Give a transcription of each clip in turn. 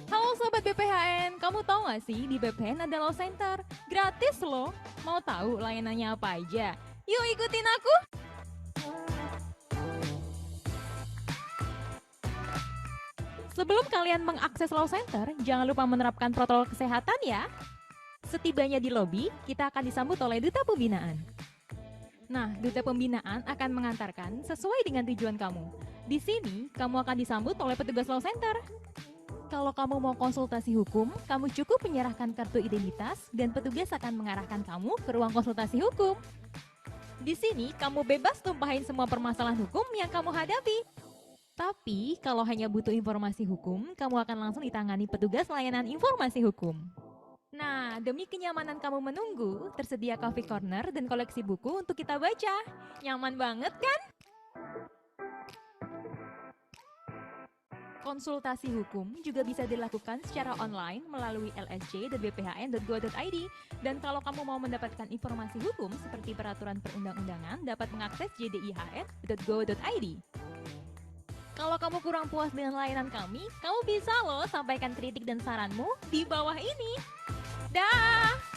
Halo Sobat BPHN, kamu tahu nggak sih di BPHN ada Law Center? Gratis loh. Mau tahu layanannya apa aja? Yuk ikutin aku. Sebelum kalian mengakses Law Center, jangan lupa menerapkan protokol kesehatan ya. Setibanya di lobi, kita akan disambut oleh Duta Pembinaan. Nah, Duta Pembinaan akan mengantarkan sesuai dengan tujuan kamu. Di sini, kamu akan disambut oleh petugas Law Center. Kalau kamu mau konsultasi hukum, kamu cukup menyerahkan kartu identitas dan petugas akan mengarahkan kamu ke ruang konsultasi hukum. Di sini, kamu bebas tumpahin semua permasalahan hukum yang kamu hadapi. Tapi, kalau hanya butuh informasi hukum, kamu akan langsung ditangani petugas layanan informasi hukum. Nah, demi kenyamanan kamu menunggu, tersedia coffee corner dan koleksi buku untuk kita baca. Nyaman banget kan? Konsultasi hukum juga bisa dilakukan secara online melalui lsj.bphn.go.id. Dan kalau kamu mau mendapatkan informasi hukum seperti peraturan perundang-undangan, dapat mengakses jdihs.go.id. Kalau kamu kurang puas dengan layanan kami, kamu bisa loh sampaikan kritik dan saranmu di bawah ini. Dah!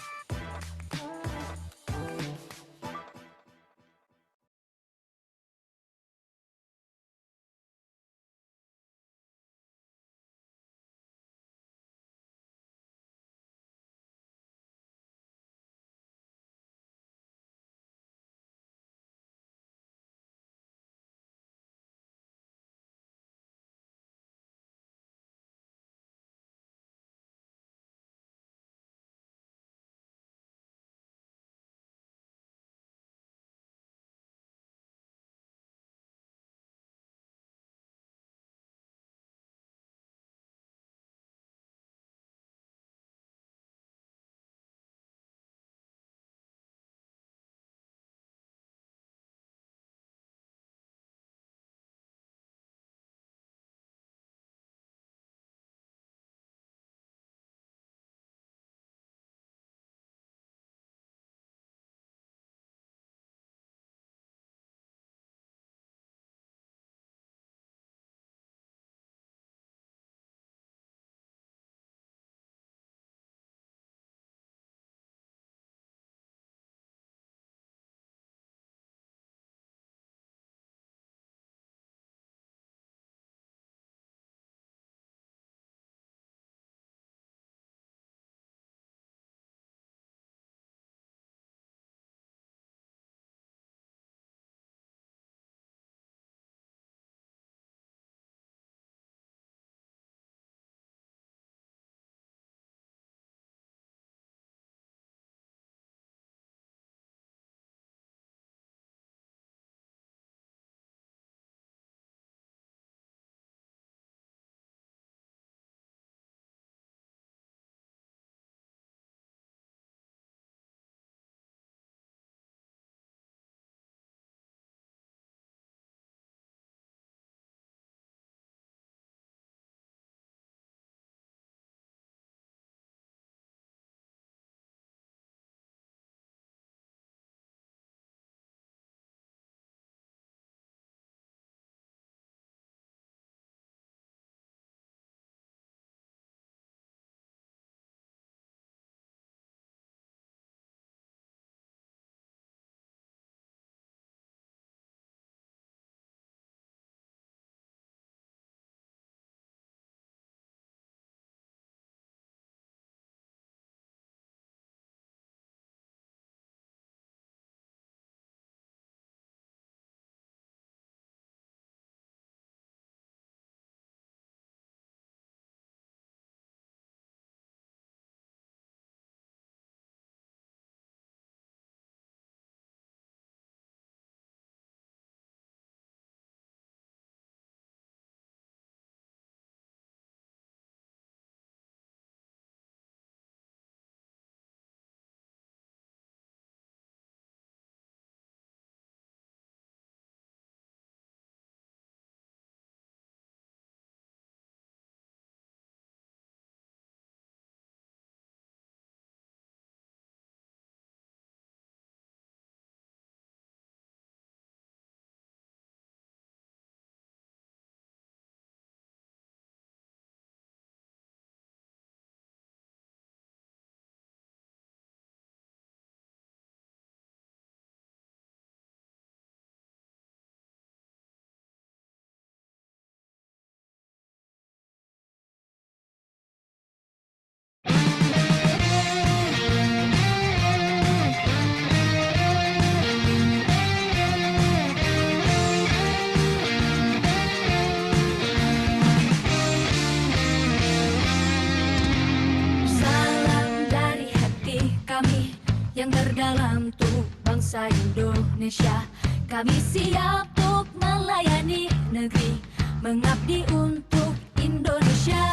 Indonesia. Kami siap untuk melayani negeri, mengabdi untuk Indonesia.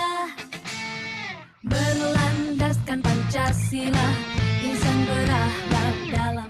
Berlandaskan Pancasila, insan berakhlak dalam.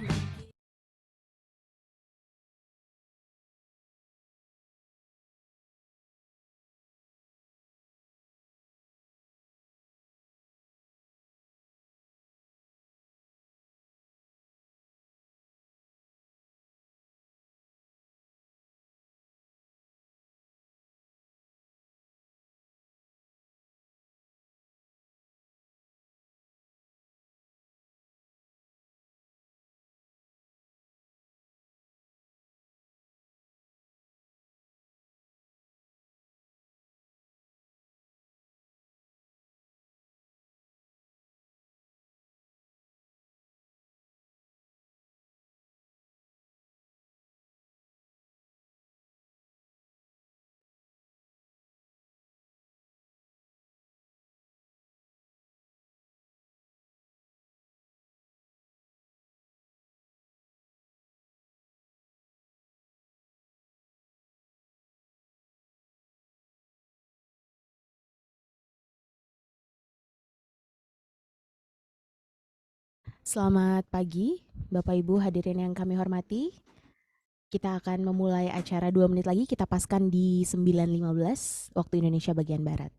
Selamat pagi, Bapak Ibu hadirin yang kami hormati. Kita akan memulai acara 2 menit lagi, kita paskan di 9.15 waktu Indonesia bagian Barat.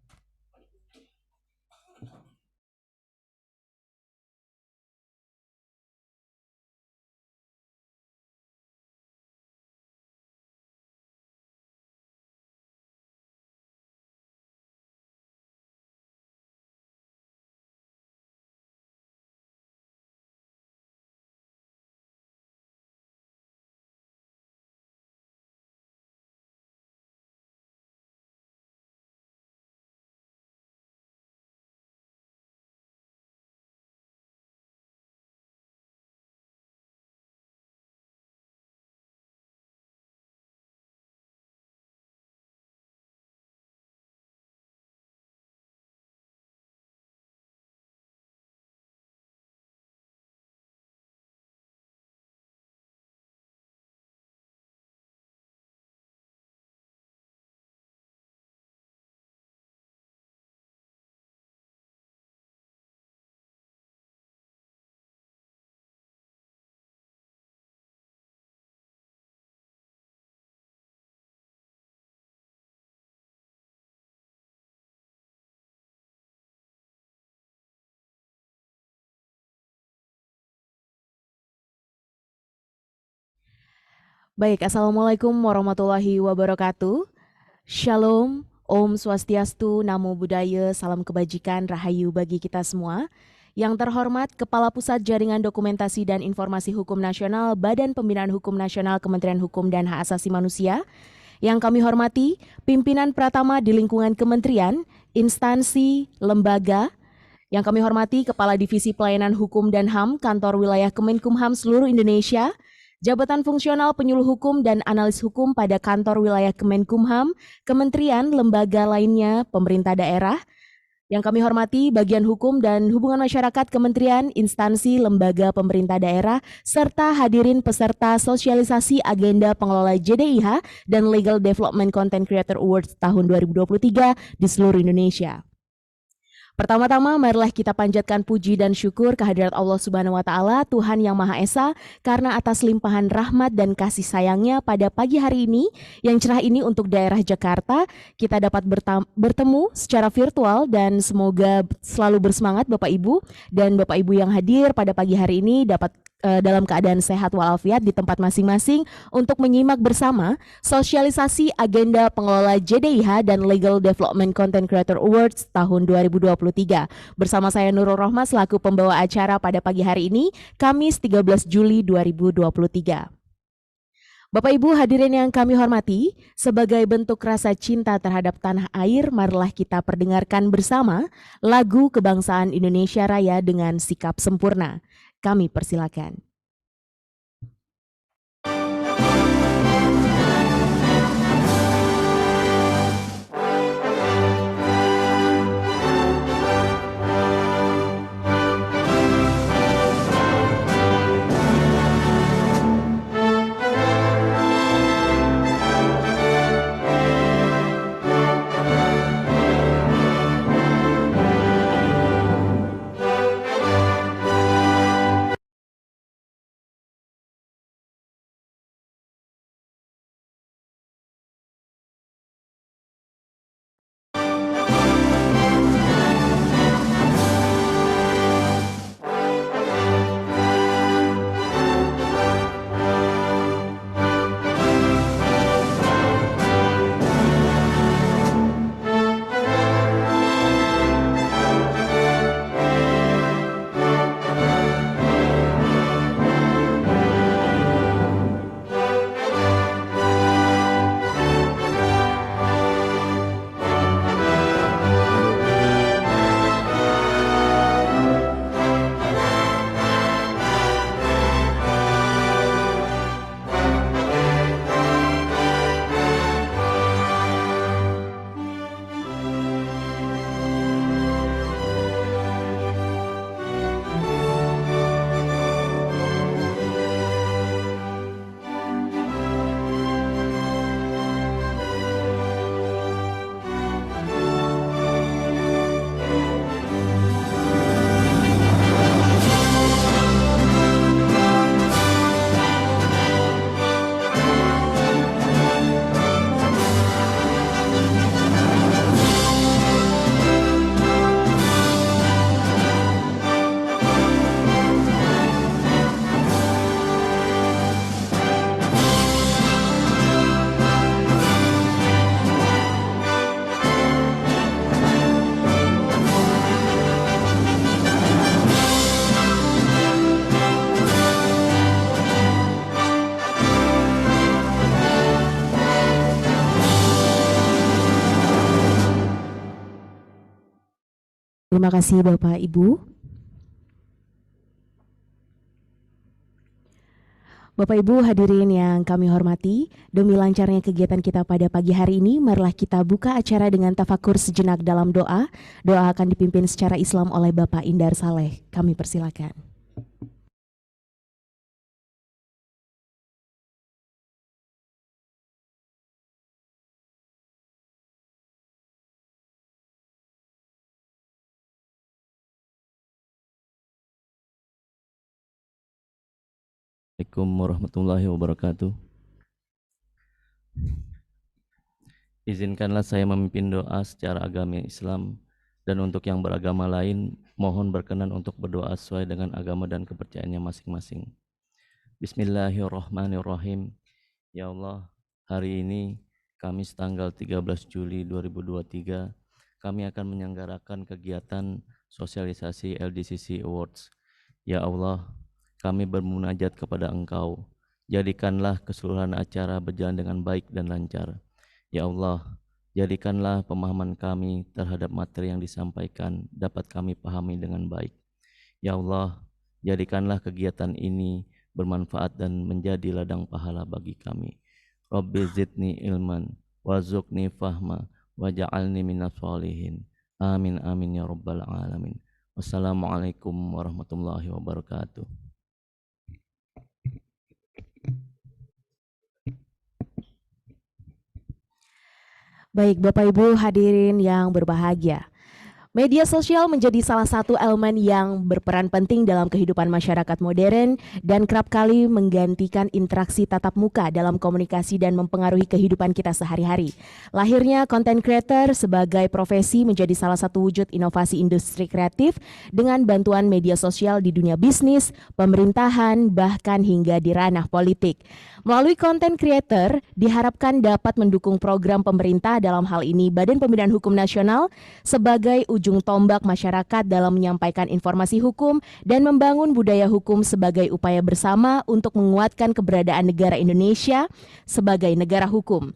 Baik, Assalamualaikum warahmatullahi wabarakatuh. Shalom, Om Swastiastu, Namo Buddhaya, salam kebajikan, rahayu bagi kita semua. Yang terhormat Kepala Pusat Jaringan Dokumentasi dan Informasi Hukum Nasional Badan Pembinaan Hukum Nasional Kementerian Hukum dan Hak Asasi Manusia. Yang kami hormati pimpinan pratama di lingkungan kementerian, instansi, lembaga. Yang kami hormati Kepala Divisi Pelayanan Hukum dan HAM Kantor Wilayah Kemenkumham seluruh Indonesia, jabatan fungsional penyuluh hukum dan analis hukum pada kantor wilayah Kemenkumham, kementerian, lembaga lainnya, pemerintah daerah. Yang kami hormati bagian hukum dan hubungan masyarakat kementerian, instansi, lembaga pemerintah daerah, serta hadirin peserta sosialisasi agenda pengelola JDIH dan Legal Development Content Creator Awards tahun 2023 di seluruh Indonesia. Pertama-tama, marilah kita panjatkan puji dan syukur kehadirat Allah Subhanahu wa Ta'ala, Tuhan Yang Maha Esa, karena atas limpahan rahmat dan kasih sayangnya pada pagi hari ini yang cerah ini untuk daerah Jakarta, kita dapat bertemu secara virtual dan semoga selalu bersemangat Bapak Ibu dan Bapak Ibu yang hadir pada pagi hari ini dapat dalam keadaan sehat walafiat di tempat masing-masing untuk menyimak bersama sosialisasi agenda pengelola JDIH dan Legal Development Content Creator Awards tahun 2023. Bersama saya Nurul Rohmah selaku pembawa acara pada pagi hari ini, Kamis 13 Juli 2023. Bapak Ibu hadirin yang kami hormati, sebagai bentuk rasa cinta terhadap tanah air, marilah kita perdengarkan bersama lagu kebangsaan Indonesia Raya dengan sikap sempurna. Kami persilakan. Terima kasih Bapak Ibu. Bapak Ibu hadirin yang kami hormati, demi lancarnya kegiatan kita pada pagi hari ini, marilah kita buka acara dengan tafakur sejenak dalam doa. Doa akan dipimpin secara Islam oleh Bapak Indar Saleh. Kami persilakan. Assalamualaikum warahmatullahi wabarakatuh. Izinkanlah saya memimpin doa secara agama Islam, dan untuk yang beragama lain mohon berkenan untuk berdoa sesuai dengan agama dan kepercayaannya masing-masing. Bismillahirrahmanirrahim. Ya Allah, hari ini Kamis tanggal 13 Juli 2023 kami akan menyelenggarakan kegiatan sosialisasi LDCC Awards. Ya Allah, kami bermunajat kepada Engkau, jadikanlah keseluruhan acara berjalan dengan baik dan lancar. Ya Allah, jadikanlah pemahaman kami terhadap materi yang disampaikan dapat kami pahami dengan baik. Ya Allah, jadikanlah kegiatan ini bermanfaat dan menjadi ladang pahala bagi kami. Rabbi zidni ilman, warzuqni fahma, waj'alni minas sholihin. Amin amin ya rabbal alamin. Wassalamualaikum warahmatullahi wabarakatuh. Baik Bapak Ibu hadirin yang berbahagia. Media sosial menjadi salah satu elemen yang berperan penting dalam kehidupan masyarakat modern dan kerap kali menggantikan interaksi tatap muka dalam komunikasi dan mempengaruhi kehidupan kita sehari-hari. Lahirnya content creator sebagai profesi menjadi salah satu wujud inovasi industri kreatif dengan bantuan media sosial di dunia bisnis, pemerintahan, bahkan hingga di ranah politik. Melalui content creator diharapkan dapat mendukung program pemerintah, dalam hal ini Badan Pembinaan Hukum Nasional, sebagai ujung tombak masyarakat dalam menyampaikan informasi hukum dan membangun budaya hukum sebagai upaya bersama untuk menguatkan keberadaan negara Indonesia sebagai negara hukum.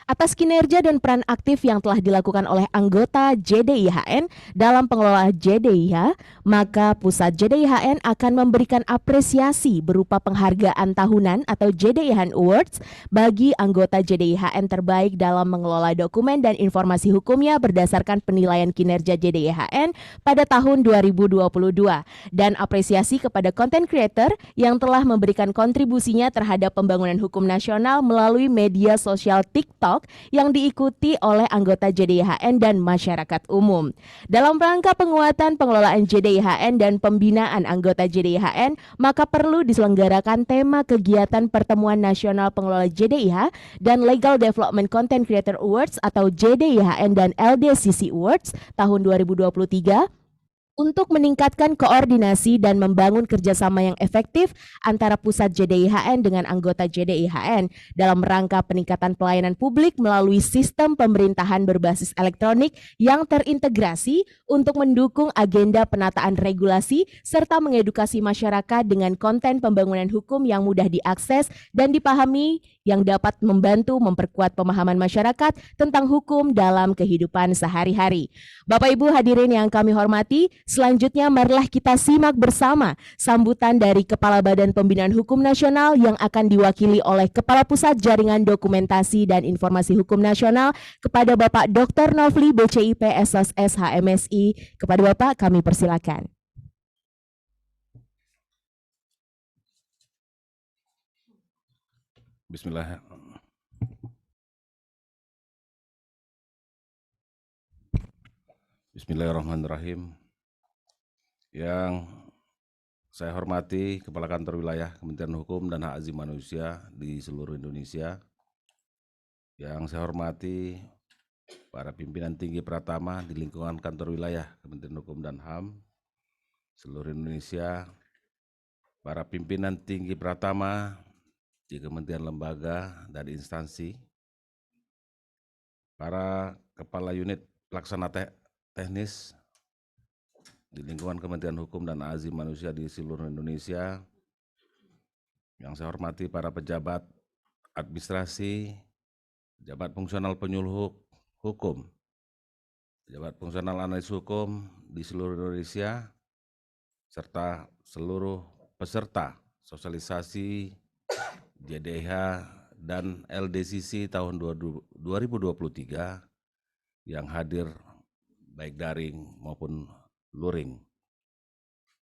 Atas kinerja dan peran aktif yang telah dilakukan oleh anggota JDIHN dalam pengelolaan JDIH, maka Pusat JDIHN akan memberikan apresiasi berupa penghargaan tahunan atau JDIHN Awards bagi anggota JDIHN terbaik dalam mengelola dokumen dan informasi hukumnya berdasarkan penilaian kinerja JDIHN pada tahun 2022, dan apresiasi kepada content creator yang telah memberikan kontribusinya terhadap pembangunan hukum nasional melalui media sosial TikTok yang diikuti oleh anggota JDIHN dan masyarakat umum. Dalam rangka penguatan pengelolaan JDIHN dan pembinaan anggota JDIHN, maka perlu diselenggarakan tema kegiatan Pertemuan Nasional Pengelola JDIH dan Legal Development Content Creator Awards atau JDIHN dan LDCC Awards tahun 2023 untuk meningkatkan koordinasi dan membangun kerjasama yang efektif antara pusat JDIHN dengan anggota JDIHN dalam rangka peningkatan pelayanan publik melalui sistem pemerintahan berbasis elektronik yang terintegrasi untuk mendukung agenda penataan regulasi serta mengedukasi masyarakat dengan konten pembangunan hukum yang mudah diakses dan dipahami yang dapat membantu memperkuat pemahaman masyarakat tentang hukum dalam kehidupan sehari-hari. Bapak Ibu hadirin yang kami hormati, selanjutnya marilah kita simak bersama sambutan dari Kepala Badan Pembinaan Hukum Nasional yang akan diwakili oleh Kepala Pusat Jaringan Dokumentasi dan Informasi Hukum Nasional kepada Bapak Dr. Nofli BCIP SSS HMSI. Kepada Bapak kami persilakan. Bismillah. Bismillahirrahmanirrahim. Yang saya hormati Kepala Kantor Wilayah Kementerian Hukum dan Hak Asasi Manusia di seluruh Indonesia. Yang saya hormati para pimpinan tinggi Pratama di lingkungan Kantor Wilayah Kementerian Hukum dan HAM seluruh Indonesia, para pimpinan tinggi Pratama di kementerian, lembaga, dan instansi, para kepala unit pelaksana teknis di lingkungan Kementerian Hukum dan Hak Asasi Manusia di seluruh Indonesia, yang saya hormati para pejabat administrasi, pejabat fungsional penyuluh hukum, pejabat fungsional analis hukum, di seluruh Indonesia serta seluruh peserta sosialisasi JDH dan LDCC tahun 2023 yang hadir baik daring maupun luring.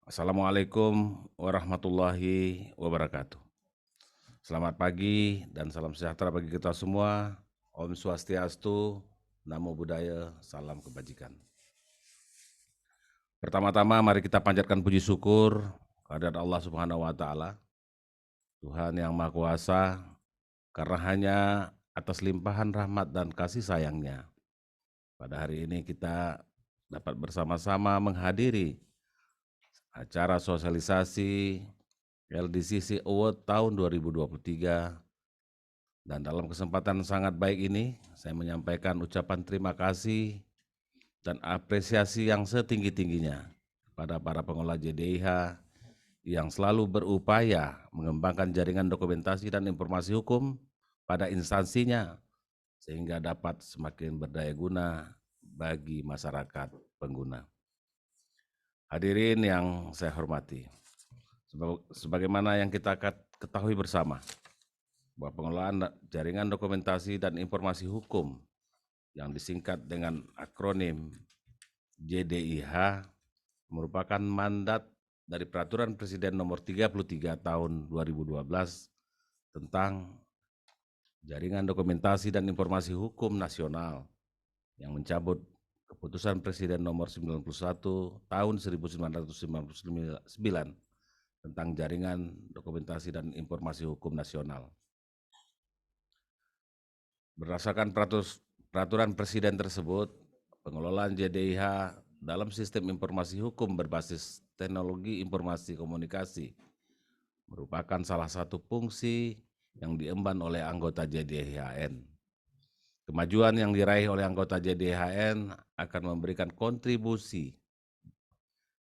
Assalamualaikum warahmatullahi wabarakatuh. Selamat pagi dan salam sejahtera bagi kita semua. Om Swastiastu, Namo Buddhaya, salam kebajikan. Pertama-tama mari kita panjatkan puji syukur kehadirat Allah Subhanahu wa taala, Tuhan yang Maha Kuasa, karena hanya atas limpahan rahmat dan kasih sayang-Nya pada hari ini kita dapat bersama-sama menghadiri acara sosialisasi LDCC Award tahun 2023. Dan dalam kesempatan sangat baik ini, saya menyampaikan ucapan terima kasih dan apresiasi yang setinggi-tingginya kepada para pengelola JDIH yang selalu berupaya mengembangkan jaringan dokumentasi dan informasi hukum pada instansinya, sehingga dapat semakin berdaya guna bagi masyarakat pengguna. Hadirin yang saya hormati, sebagaimana yang kita ketahui bersama, bahwa pengelolaan jaringan dokumentasi dan informasi hukum yang disingkat dengan akronim JDIH merupakan mandat dari Peraturan Presiden Nomor 33 Tahun 2012 tentang Jaringan Dokumentasi dan Informasi Hukum Nasional yang mencabut Keputusan Presiden Nomor 91 Tahun 1999 tentang Jaringan Dokumentasi dan Informasi Hukum Nasional. Berdasarkan peraturan Presiden tersebut, pengelolaan JDIH dalam sistem informasi hukum berbasis teknologi informasi komunikasi merupakan salah satu fungsi yang diemban oleh anggota JDIHN. Kemajuan yang diraih oleh anggota JDIHN akan memberikan kontribusi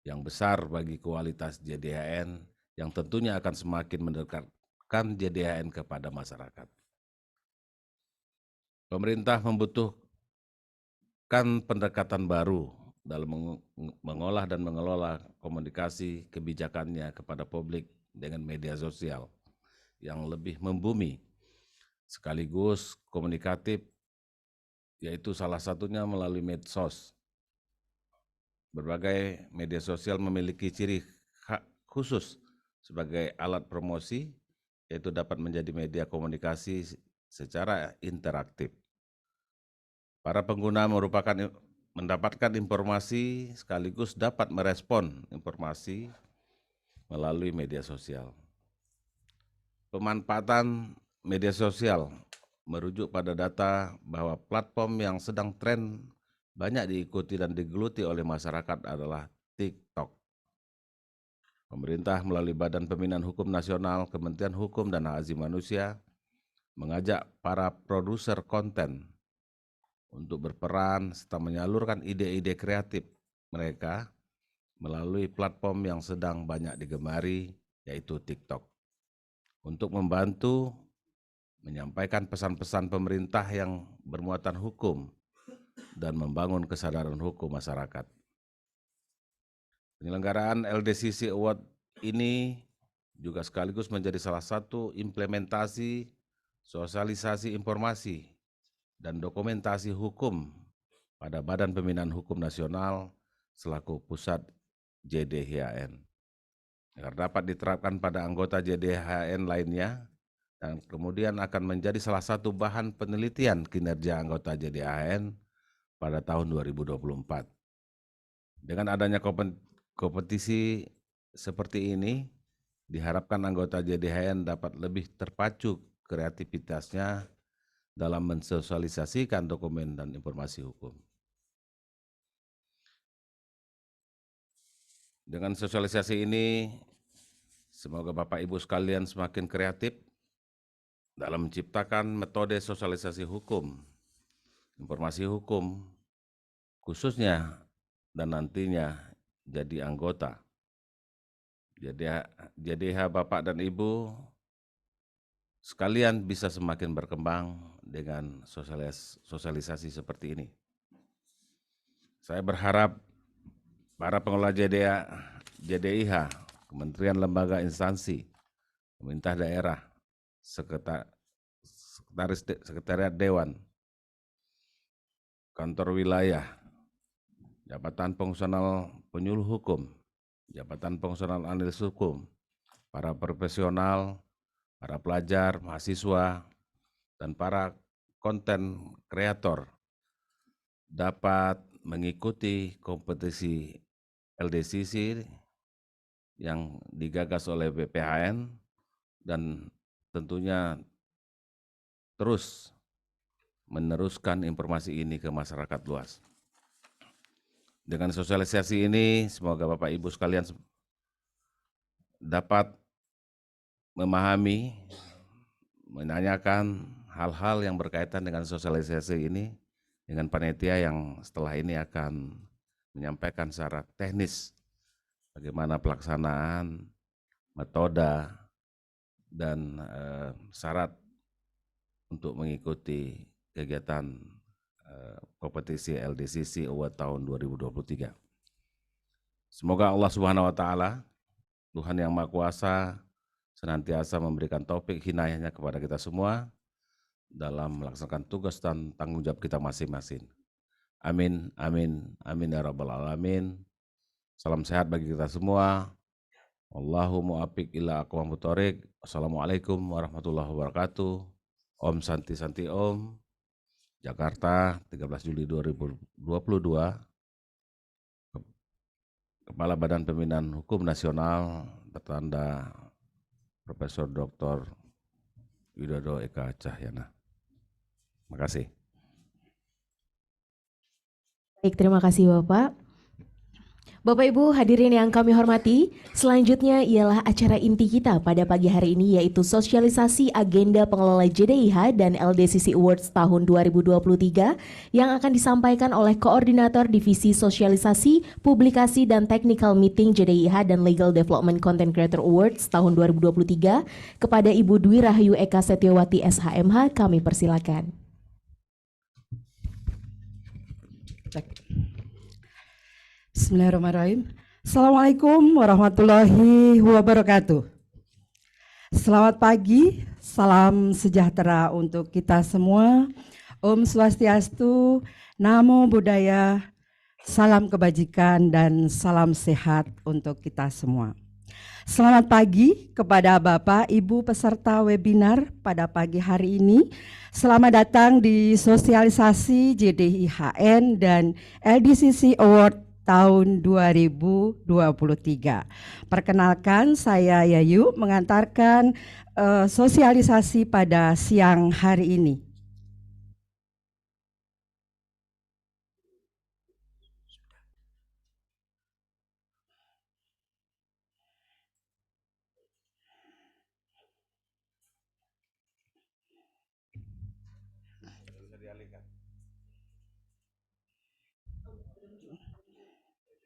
yang besar bagi kualitas JDIHN yang tentunya akan semakin mendekatkan JDIHN kepada masyarakat. Pemerintah membutuhkan pendekatan baru dalam mengolah dan mengelola komunikasi kebijakannya kepada publik dengan media sosial yang lebih membumi sekaligus komunikatif, yaitu salah satunya melalui medsos. Berbagai media sosial memiliki ciri khusus sebagai alat promosi, yaitu dapat menjadi media komunikasi secara interaktif. Para pengguna mendapatkan informasi sekaligus dapat merespon informasi melalui media sosial. Pemanfaatan media sosial merujuk pada data bahwa platform yang sedang tren banyak diikuti dan digeluti oleh masyarakat adalah TikTok. Pemerintah melalui Badan Pembinaan Hukum Nasional, Kementerian Hukum dan Hak Asasi Manusia mengajak para produser konten untuk berperan serta menyalurkan ide-ide kreatif mereka melalui platform yang sedang banyak digemari, yaitu TikTok, untuk membantu menyampaikan pesan-pesan pemerintah yang bermuatan hukum dan membangun kesadaran hukum masyarakat. Penyelenggaraan LDCC Award ini juga sekaligus menjadi salah satu implementasi sosialisasi informasi dan dokumentasi hukum pada Badan Pembinaan Hukum Nasional selaku pusat JDIHN, agar dapat diterapkan pada anggota JDIHN lainnya dan kemudian akan menjadi salah satu bahan penelitian kinerja anggota JDIHN pada tahun 2024. Dengan adanya kompetisi seperti ini, diharapkan anggota JDIHN dapat lebih terpacu kreativitasnya dalam mensosialisasikan dokumen dan informasi hukum. Dengan sosialisasi ini, semoga Bapak Ibu sekalian semakin kreatif dalam menciptakan metode sosialisasi hukum, informasi hukum, khususnya dan nantinya jadi anggota. JDIH Bapak dan Ibu sekalian bisa semakin berkembang dengan sosialisasi seperti ini. Saya berharap para pengelola JDIH, Kementerian Lembaga Instansi, Pemerintah Daerah, Sekretariat Dewan, Kantor Wilayah, Jabatan Fungsional Penyuluh Hukum, Jabatan Fungsional Analis Hukum, para profesional, para pelajar, mahasiswa, dan para konten kreator dapat mengikuti kompetisi LDCC yang digagas oleh BPHN dan tentunya terus meneruskan informasi ini ke masyarakat luas. Dengan sosialisasi ini, semoga Bapak Ibu sekalian dapat memahami, menanyakan hal-hal yang berkaitan dengan sosialisasi ini dengan panitia yang setelah ini akan menyampaikan secara teknis bagaimana pelaksanaan, metode, dan syarat untuk mengikuti kegiatan kompetisi LDCC Award tahun 2023. Semoga Allah Subhanahu wa Ta'ala, Tuhan yang Maha Kuasa, senantiasa memberikan taufik hinayahnya kepada kita semua dalam melaksanakan tugas dan tanggung jawab kita masing-masing. Amin, amin, amin ya rabbal alamin. Salam sehat bagi kita semua. Wallahu muwaffiq ila aqwamit thoriq. Assalamualaikum warahmatullahi wabarakatuh. Om Santi Santi Om. Jakarta, 13 Juli 2022. Kepala Badan Pembinaan Hukum Nasional bertanda Profesor Dr. Widodo Eka Cahyana. Terima kasih. Baik, terima kasih Bapak. Bapak Ibu hadirin yang kami hormati, selanjutnya ialah acara inti kita pada pagi hari ini, yaitu sosialisasi agenda pengelola JDIH dan LDCC Awards tahun 2023 yang akan disampaikan oleh Koordinator Divisi Sosialisasi, Publikasi dan Technical Meeting JDIH dan Legal Development Content Creator Awards tahun 2023 kepada Ibu Dwi Rahayu Eka Setiawati SHMH. Kami persilakan. Bismillahirrahmanirrahim. Assalamualaikum warahmatullahi wabarakatuh. Selamat pagi, salam sejahtera untuk kita semua. Om Swastiastu, Namo Buddhaya, salam kebajikan dan salam sehat untuk kita semua. Selamat pagi kepada Bapak, Ibu peserta webinar pada pagi hari ini. Selamat datang di sosialisasi JDIHN dan LDCC Award tahun 2023. Perkenalkan, saya Yayu mengantarkan sosialisasi pada siang hari ini.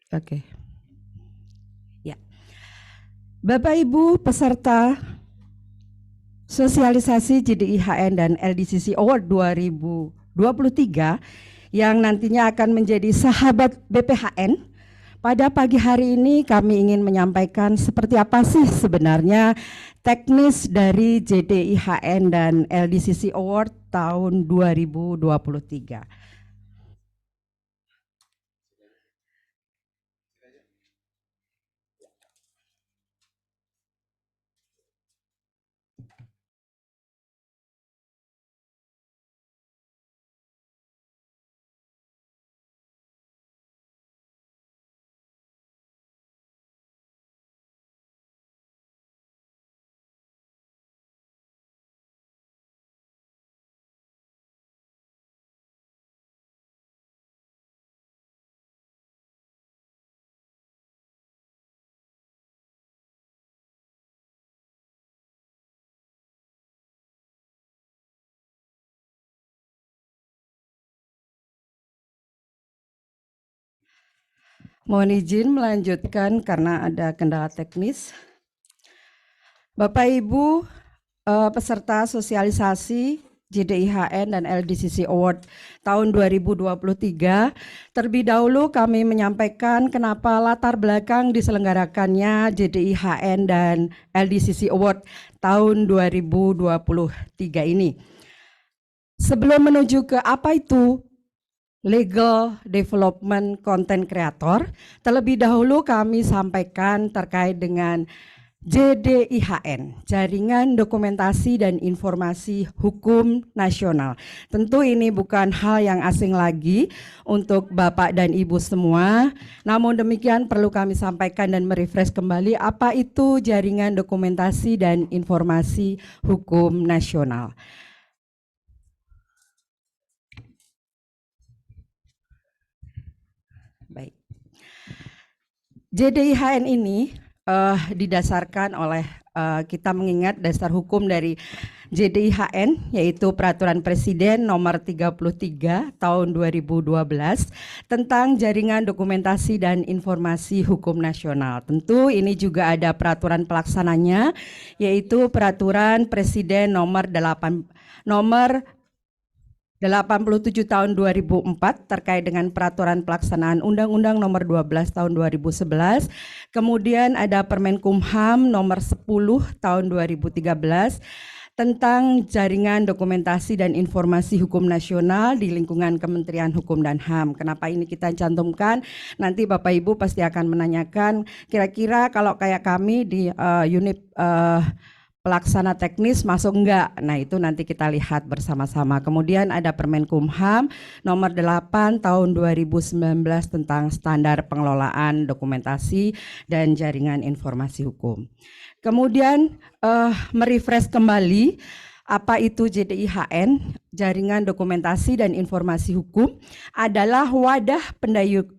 Oke. Ya. Bapak Ibu peserta sosialisasi JDIHN dan LDCC Award 2023 yang nantinya akan menjadi sahabat BPHN, pada pagi hari ini kami ingin menyampaikan seperti apa sih sebenarnya teknis dari JDIHN dan LDCC Award tahun 2023. Mohon izin melanjutkan karena ada kendala teknis. Bapak Ibu peserta sosialisasi JDIHN dan LDCC Award tahun 2023. Terlebih dahulu kami menyampaikan kenapa latar belakang diselenggarakannya JDIHN dan LDCC Award tahun 2023 ini. Sebelum menuju ke apa itu Legal Development Content Creator, terlebih dahulu kami sampaikan terkait dengan JDIHN, Jaringan Dokumentasi dan Informasi Hukum Nasional. Tentu ini bukan hal yang asing lagi untuk Bapak dan Ibu semua. Namun demikian perlu kami sampaikan dan merefresh kembali apa itu Jaringan Dokumentasi dan Informasi Hukum Nasional. Baik. JDIHN ini didasarkan oleh kita mengingat dasar hukum dari JDIHN, yaitu Peraturan Presiden Nomor 33 Tahun 2012 tentang Jaringan Dokumentasi dan Informasi Hukum Nasional. Tentu ini juga ada peraturan pelaksananya, yaitu Peraturan Presiden Nomor 87 tahun 2004 terkait dengan peraturan pelaksanaan Undang-Undang Nomor 12 tahun 2011. Kemudian ada Permenkumham Nomor 10 tahun 2013 tentang Jaringan Dokumentasi dan Informasi Hukum Nasional di lingkungan Kementerian Hukum dan HAM. Kenapa ini kita cantumkan? Nanti Bapak Ibu pasti akan menanyakan kira-kira kalau kayak kami di unit pelaksana teknis masuk enggak? Nah itu nanti kita lihat bersama-sama. Kemudian ada Permenkumham nomor 8 tahun 2019 tentang standar pengelolaan dokumentasi dan jaringan informasi hukum. Kemudian merefresh kembali apa itu JDIHN, Jaringan Dokumentasi dan Informasi Hukum, adalah wadah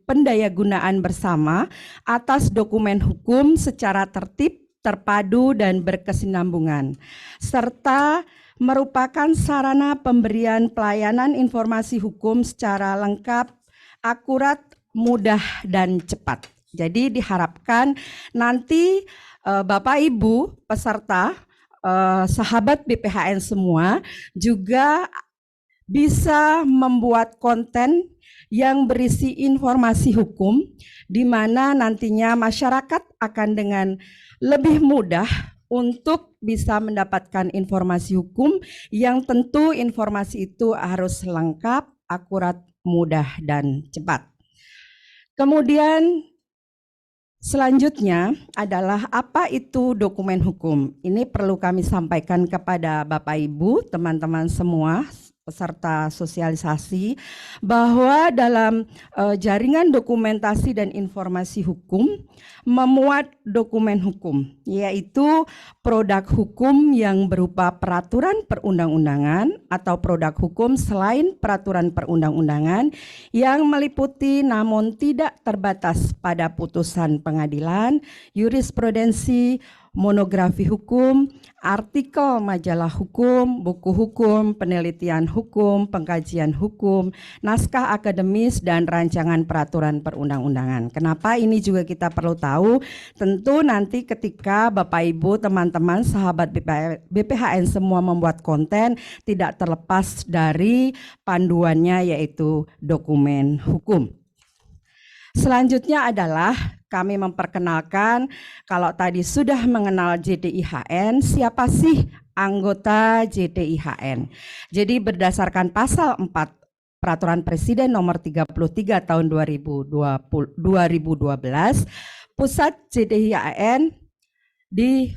pendayagunaan bersama atas dokumen hukum secara tertib, terpadu dan berkesinambungan, serta merupakan sarana pemberian pelayanan informasi hukum secara lengkap, akurat, mudah, dan cepat. Jadi diharapkan nanti Bapak Ibu peserta, sahabat BPHN semua juga bisa membuat konten yang berisi informasi hukum, di mana nantinya masyarakat akan dengan lebih mudah untuk bisa mendapatkan informasi hukum yang tentu informasi itu harus lengkap, akurat, mudah, dan cepat. Kemudian selanjutnya adalah apa itu dokumen hukum. Ini perlu kami sampaikan kepada Bapak Ibu, teman-teman semua, peserta sosialisasi, bahwa dalam jaringan dokumentasi dan informasi hukum memuat dokumen hukum, yaitu produk hukum yang berupa peraturan perundang-undangan atau produk hukum selain peraturan perundang-undangan yang meliputi namun tidak terbatas pada putusan pengadilan, jurisprudensi, monografi hukum, artikel majalah hukum, buku hukum, penelitian hukum, pengkajian hukum, naskah akademis, dan rancangan peraturan perundang-undangan. Kenapa ini juga kita perlu tahu? Tentu nanti ketika Bapak Ibu, teman-teman, sahabat BPHN semua membuat konten, tidak terlepas dari panduannya yaitu dokumen hukum. Selanjutnya adalah kami memperkenalkan, kalau tadi sudah mengenal JDIHN, siapa sih anggota JDIHN? Jadi berdasarkan pasal 4 Peraturan Presiden Nomor 33 tahun 2012, pusat JDIHN di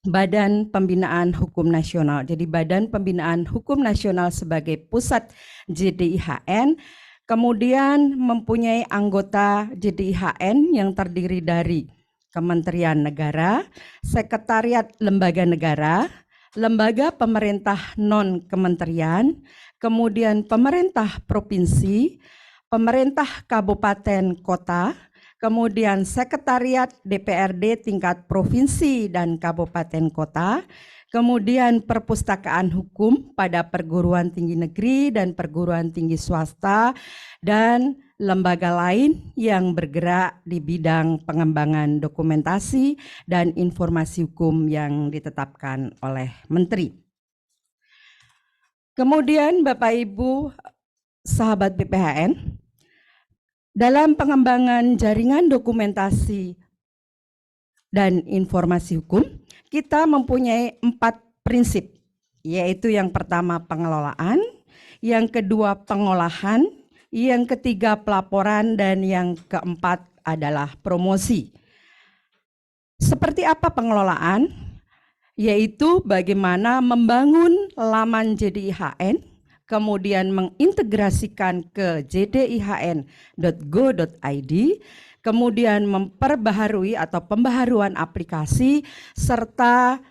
Badan Pembinaan Hukum Nasional. Jadi Badan Pembinaan Hukum Nasional sebagai pusat JDIHN, kemudian mempunyai anggota JDIHN yang terdiri dari Kementerian Negara, Sekretariat Lembaga Negara, Lembaga Pemerintah Non-Kementerian, kemudian Pemerintah Provinsi, Pemerintah Kabupaten Kota, kemudian Sekretariat DPRD tingkat Provinsi dan Kabupaten Kota, kemudian perpustakaan hukum pada perguruan tinggi negeri dan perguruan tinggi swasta, dan lembaga lain yang bergerak di bidang pengembangan dokumentasi dan informasi hukum yang ditetapkan oleh Menteri. Kemudian Bapak Ibu sahabat BPHN, dalam pengembangan jaringan dokumentasi dan informasi hukum, kita mempunyai 4 prinsip, yaitu yang pertama pengelolaan, yang kedua pengolahan, yang ketiga pelaporan, dan yang keempat adalah promosi. Seperti apa pengelolaan? Yaitu bagaimana membangun laman JDIHN, kemudian mengintegrasikan ke jdihn.go.id, kemudian memperbaharui atau pembaharuan aplikasi, serta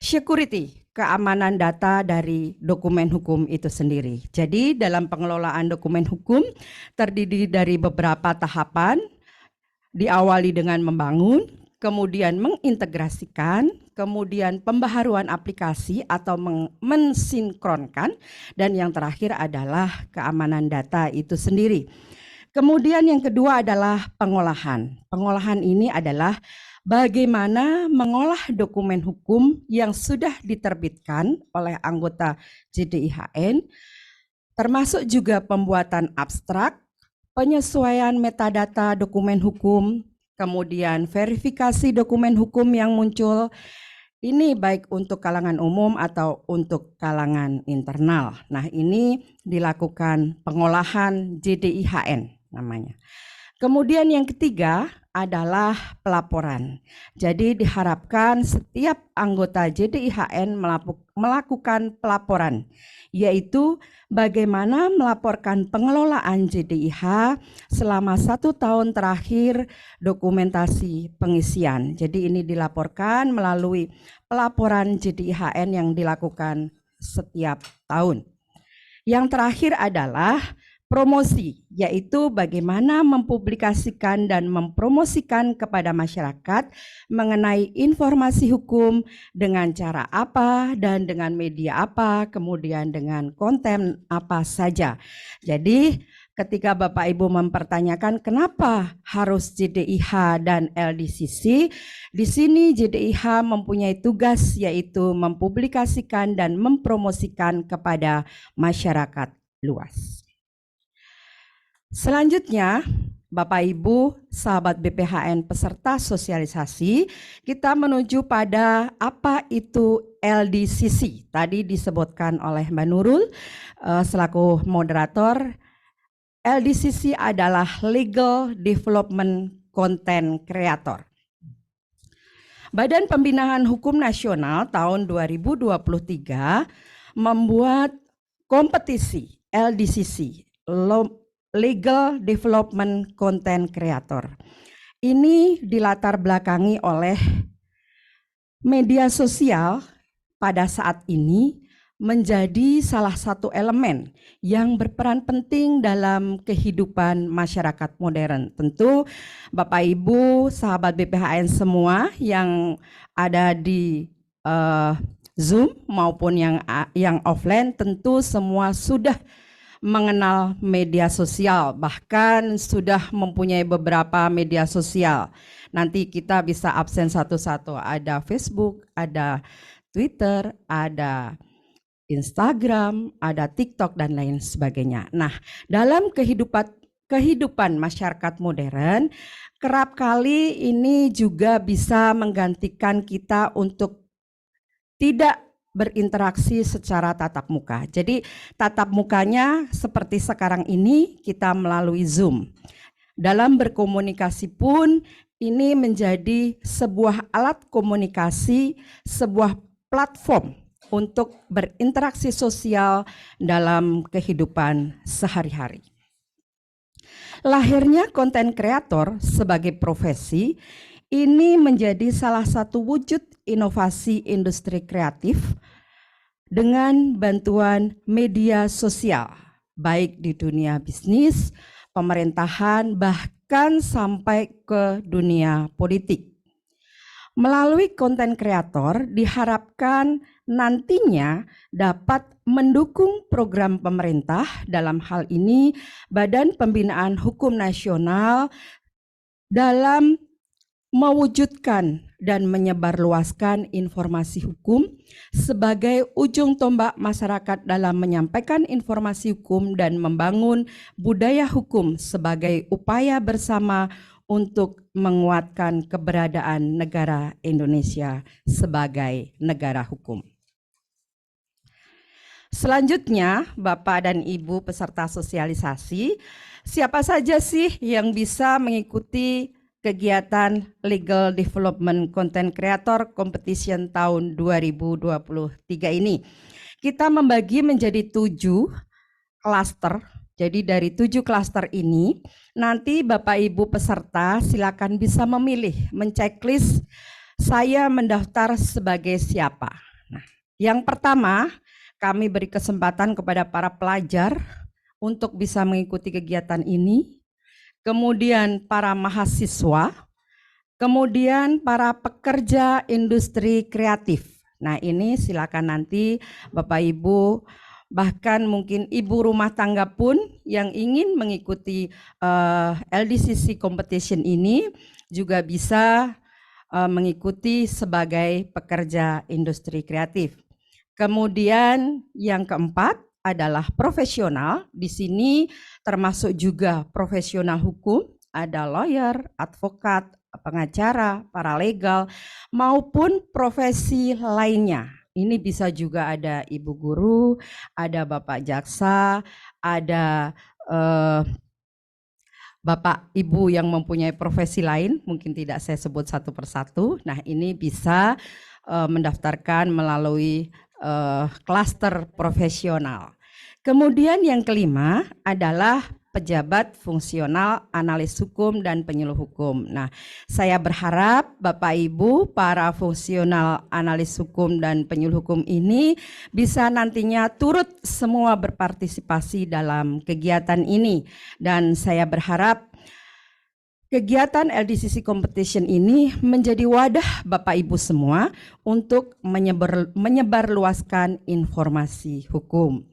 security, keamanan data dari dokumen hukum itu sendiri. Jadi dalam pengelolaan dokumen hukum terdiri dari beberapa tahapan, diawali dengan membangun, kemudian mengintegrasikan, kemudian pembaharuan aplikasi atau mensinkronkan, dan yang terakhir adalah keamanan data itu sendiri. Kemudian yang kedua adalah pengolahan. Pengolahan ini adalah bagaimana mengolah dokumen hukum yang sudah diterbitkan oleh anggota JDIHN, termasuk juga pembuatan abstrak, penyesuaian metadata dokumen hukum, kemudian verifikasi dokumen hukum yang muncul, ini baik untuk kalangan umum atau untuk kalangan internal. Nah, ini dilakukan pengolahan JDIHN namanya. Kemudian yang ketiga adalah pelaporan. Jadi diharapkan setiap anggota JDIHN melakukan pelaporan, yaitu bagaimana melaporkan pengelolaan JDIH selama 1 tahun terakhir dokumentasi pengisian. Jadi ini dilaporkan melalui pelaporan JDIHN yang dilakukan setiap tahun. Yang terakhir adalah promosi, yaitu bagaimana mempublikasikan dan mempromosikan kepada masyarakat mengenai informasi hukum dengan cara apa dan dengan media apa, kemudian dengan konten apa saja. Jadi ketika Bapak Ibu mempertanyakan kenapa harus JDIH dan LDCC, di sini JDIH mempunyai tugas yaitu mempublikasikan dan mempromosikan kepada masyarakat luas. Selanjutnya, Bapak Ibu, sahabat BPHN peserta sosialisasi, kita menuju pada apa itu LDCC. Tadi disebutkan oleh Mbak Nurul selaku moderator. LDCC adalah Legal Development Content Creator. Badan Pembinaan Hukum Nasional tahun 2023 membuat kompetisi LDCC, Legal Development Content Creator. Ini dilatar belakangi oleh media sosial pada saat ini menjadi salah satu elemen yang berperan penting dalam kehidupan masyarakat modern. Tentu Bapak Ibu, sahabat BPHN semua yang ada di Zoom maupun yang offline tentu semua sudah mengenal media sosial, bahkan sudah mempunyai beberapa media sosial. Nanti kita bisa absen satu-satu, ada Facebook, ada Twitter, ada Instagram, ada TikTok, dan lain sebagainya. Nah, dalam kehidupan masyarakat modern, kerap kali ini juga bisa menggantikan kita untuk tidak berinteraksi secara tatap muka. Jadi tatap mukanya seperti sekarang ini kita melalui Zoom. Dalam berkomunikasi pun ini menjadi sebuah alat komunikasi, sebuah platform untuk berinteraksi sosial dalam kehidupan sehari-hari. Lahirnya konten kreator sebagai profesi ini menjadi salah satu wujud inovasi industri kreatif dengan bantuan media sosial, baik di dunia bisnis, pemerintahan, bahkan sampai ke dunia politik. Melalui konten kreator diharapkan nantinya dapat mendukung program pemerintah, dalam hal ini Badan Pembinaan Hukum Nasional, dalam mewujudkan dan menyebarluaskan informasi hukum sebagai ujung tombak masyarakat dalam menyampaikan informasi hukum dan membangun budaya hukum sebagai upaya bersama untuk menguatkan keberadaan negara Indonesia sebagai negara hukum. Selanjutnya, Bapak dan Ibu peserta sosialisasi, siapa saja sih yang bisa mengikuti kegiatan Legal Development Content Creator Competition tahun 2023 ini? Kita membagi menjadi 7 klaster. Jadi dari 7 klaster ini, nanti Bapak Ibu peserta silakan bisa memilih, menceklis saya mendaftar sebagai siapa. Nah, yang pertama, kami beri kesempatan kepada para pelajar untuk bisa mengikuti kegiatan ini, kemudian para mahasiswa, kemudian para pekerja industri kreatif. Nah, ini silakan nanti Bapak Ibu, bahkan mungkin ibu rumah tangga pun yang ingin mengikuti LDCC competition ini juga bisa mengikuti sebagai pekerja industri kreatif. Kemudian yang keempat adalah profesional. Di sini termasuk juga profesional hukum, ada lawyer, advokat, pengacara, paralegal, maupun profesi lainnya. Ini bisa juga ada ibu guru, ada bapak jaksa, ada bapak ibu yang mempunyai profesi lain, mungkin tidak saya sebut satu persatu. Nah, ini bisa mendaftarkan melalui klaster profesional. Kemudian yang kelima adalah pejabat fungsional, analis hukum, dan penyuluh hukum. Nah, saya berharap Bapak Ibu, para fungsional, analis hukum, dan penyuluh hukum ini bisa nantinya turut semua berpartisipasi dalam kegiatan ini. Dan saya berharap kegiatan LDCC Competition ini menjadi wadah Bapak Ibu semua untuk menyebarluaskan informasi hukum.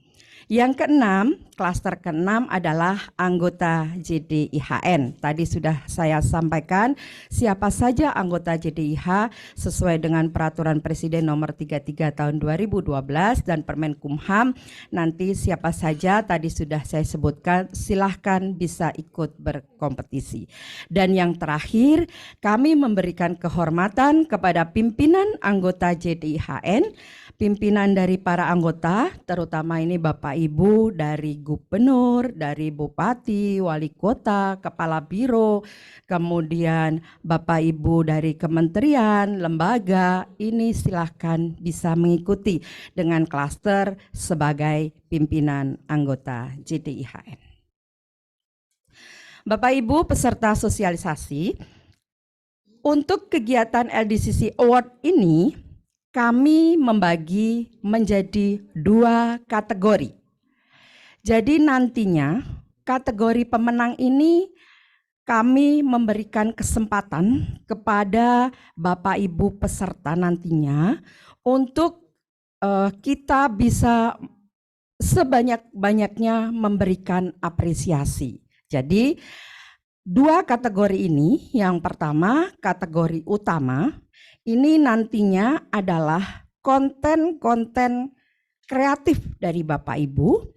Yang keenam, klaster keenam adalah anggota JDIHN. Tadi sudah saya sampaikan siapa saja anggota JDIH sesuai dengan Peraturan Presiden Nomor 33 Tahun 2012 dan Permenkumham. Nanti siapa saja tadi sudah saya sebutkan, silahkan bisa ikut berkompetisi. Dan yang terakhir, kami memberikan kehormatan kepada pimpinan anggota JDIHN, pimpinan dari para anggota, terutama ini Bapak Ibu dari gubernur, dari bupati, wali kota, kepala biro, kemudian Bapak Ibu dari kementerian, lembaga, ini silahkan bisa mengikuti dengan klaster sebagai pimpinan anggota JDIHN. Bapak Ibu peserta sosialisasi, untuk kegiatan LDCC Award ini, kami membagi menjadi 2 kategori. Jadi nantinya kategori pemenang ini kami memberikan kesempatan kepada Bapak Ibu peserta nantinya untuk kita bisa sebanyak-banyaknya memberikan apresiasi. Jadi 2 kategori ini, yang pertama kategori utama, ini nantinya adalah konten-konten kreatif dari Bapak Ibu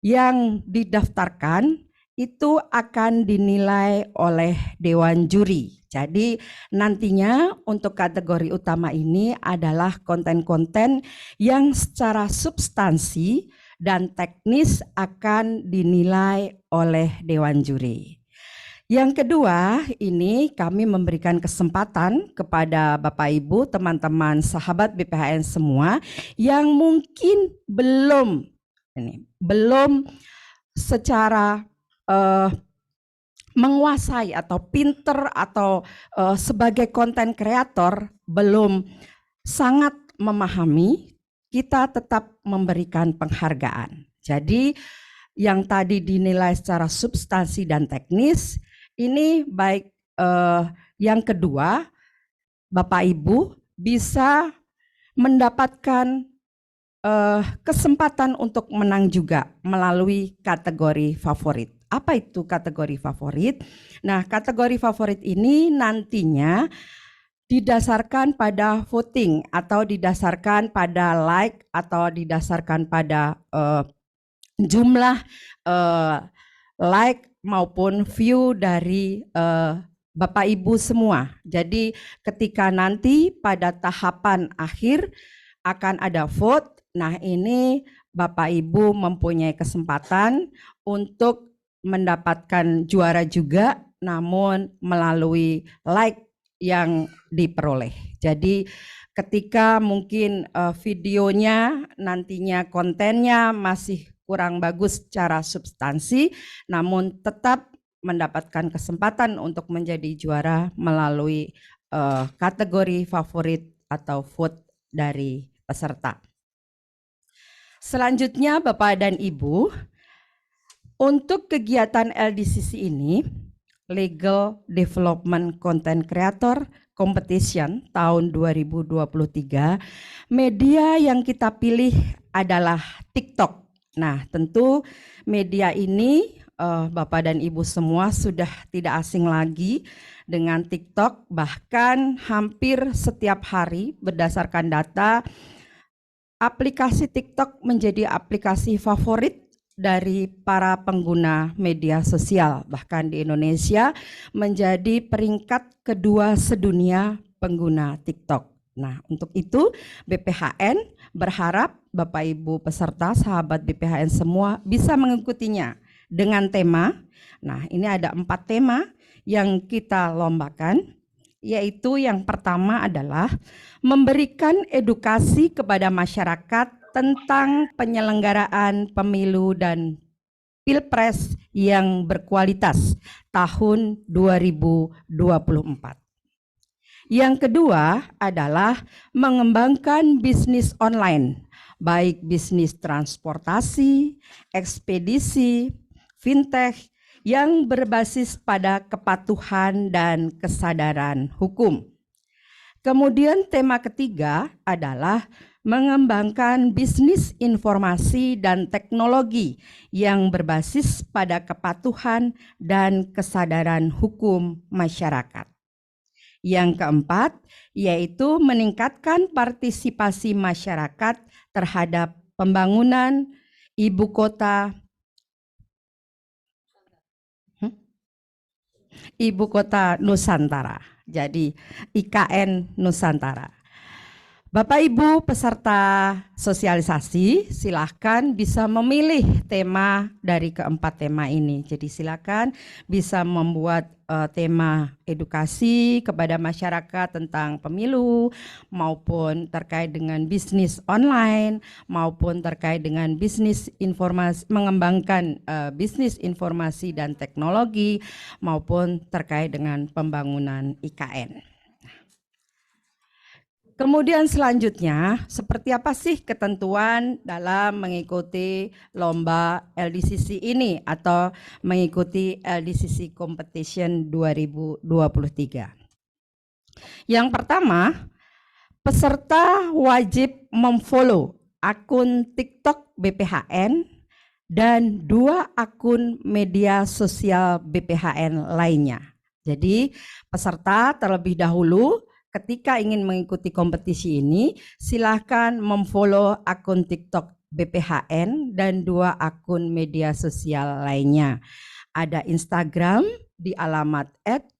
yang didaftarkan itu akan dinilai oleh Dewan Juri. Jadi nantinya untuk kategori utama ini adalah konten-konten yang secara substansi dan teknis akan dinilai oleh Dewan Juri. Yang kedua, ini kami memberikan kesempatan kepada Bapak Ibu, teman-teman sahabat BPHN semua yang mungkin belum secara menguasai atau pinter atau sebagai konten kreator belum sangat memahami, kita tetap memberikan penghargaan. Jadi yang tadi dinilai secara substansi dan teknis, ini baik yang kedua, Bapak Ibu bisa mendapatkan kesempatan untuk menang juga melalui kategori favorit. Apa itu kategori favorit? Nah, kategori favorit ini nantinya didasarkan pada voting atau didasarkan pada like atau didasarkan pada jumlah like maupun view dari Bapak Ibu semua. Jadi ketika nanti pada tahapan akhir akan ada vote, nah ini Bapak Ibu mempunyai kesempatan untuk mendapatkan juara juga, namun melalui like yang diperoleh. Jadi ketika mungkin videonya nantinya kontennya masih kurang bagus secara substansi, namun tetap mendapatkan kesempatan untuk menjadi juara melalui kategori favorit atau vote dari peserta. Selanjutnya Bapak dan Ibu, untuk kegiatan LDCC ini, Legal Development Content Creator Competition tahun 2023, media yang kita pilih adalah TikTok. Nah, tentu media ini Bapak dan Ibu semua sudah tidak asing lagi dengan TikTok, bahkan hampir setiap hari berdasarkan data, aplikasi TikTok menjadi aplikasi favorit dari para pengguna media sosial. Bahkan di Indonesia menjadi peringkat kedua sedunia pengguna TikTok. Nah, untuk itu BPHN berharap Bapak Ibu peserta, sahabat BPHN semua bisa mengikutinya dengan tema. Nah, ini ada 4 tema yang kita lombakan, yaitu yang pertama adalah memberikan edukasi kepada masyarakat tentang penyelenggaraan pemilu dan pilpres yang berkualitas tahun 2024. Yang kedua adalah mengembangkan bisnis online, baik bisnis transportasi, ekspedisi, fintech yang berbasis pada kepatuhan dan kesadaran hukum. Kemudian tema ketiga adalah mengembangkan bisnis informasi dan teknologi yang berbasis pada kepatuhan dan kesadaran hukum masyarakat. Yang keempat yaitu meningkatkan partisipasi masyarakat terhadap pembangunan ibu kota Nusantara. Jadi IKN Nusantara. Bapak Ibu peserta sosialisasi, silahkan bisa memilih tema dari keempat tema ini. Jadi silakan bisa membuat tema edukasi kepada masyarakat tentang pemilu, maupun terkait dengan bisnis online, maupun terkait dengan bisnis informasi, mengembangkan bisnis informasi dan teknologi, maupun terkait dengan pembangunan IKN. Kemudian selanjutnya, seperti apa sih ketentuan dalam mengikuti lomba LDCC ini atau mengikuti LDCC Competition 2023? Yang pertama, peserta wajib memfollow akun TikTok BPHN dan 2 akun media sosial BPHN lainnya. Jadi peserta terlebih dahulu ketika ingin mengikuti kompetisi ini, silahkan memfollow akun TikTok BPHN dan 2 akun media sosial lainnya. Ada Instagram di alamat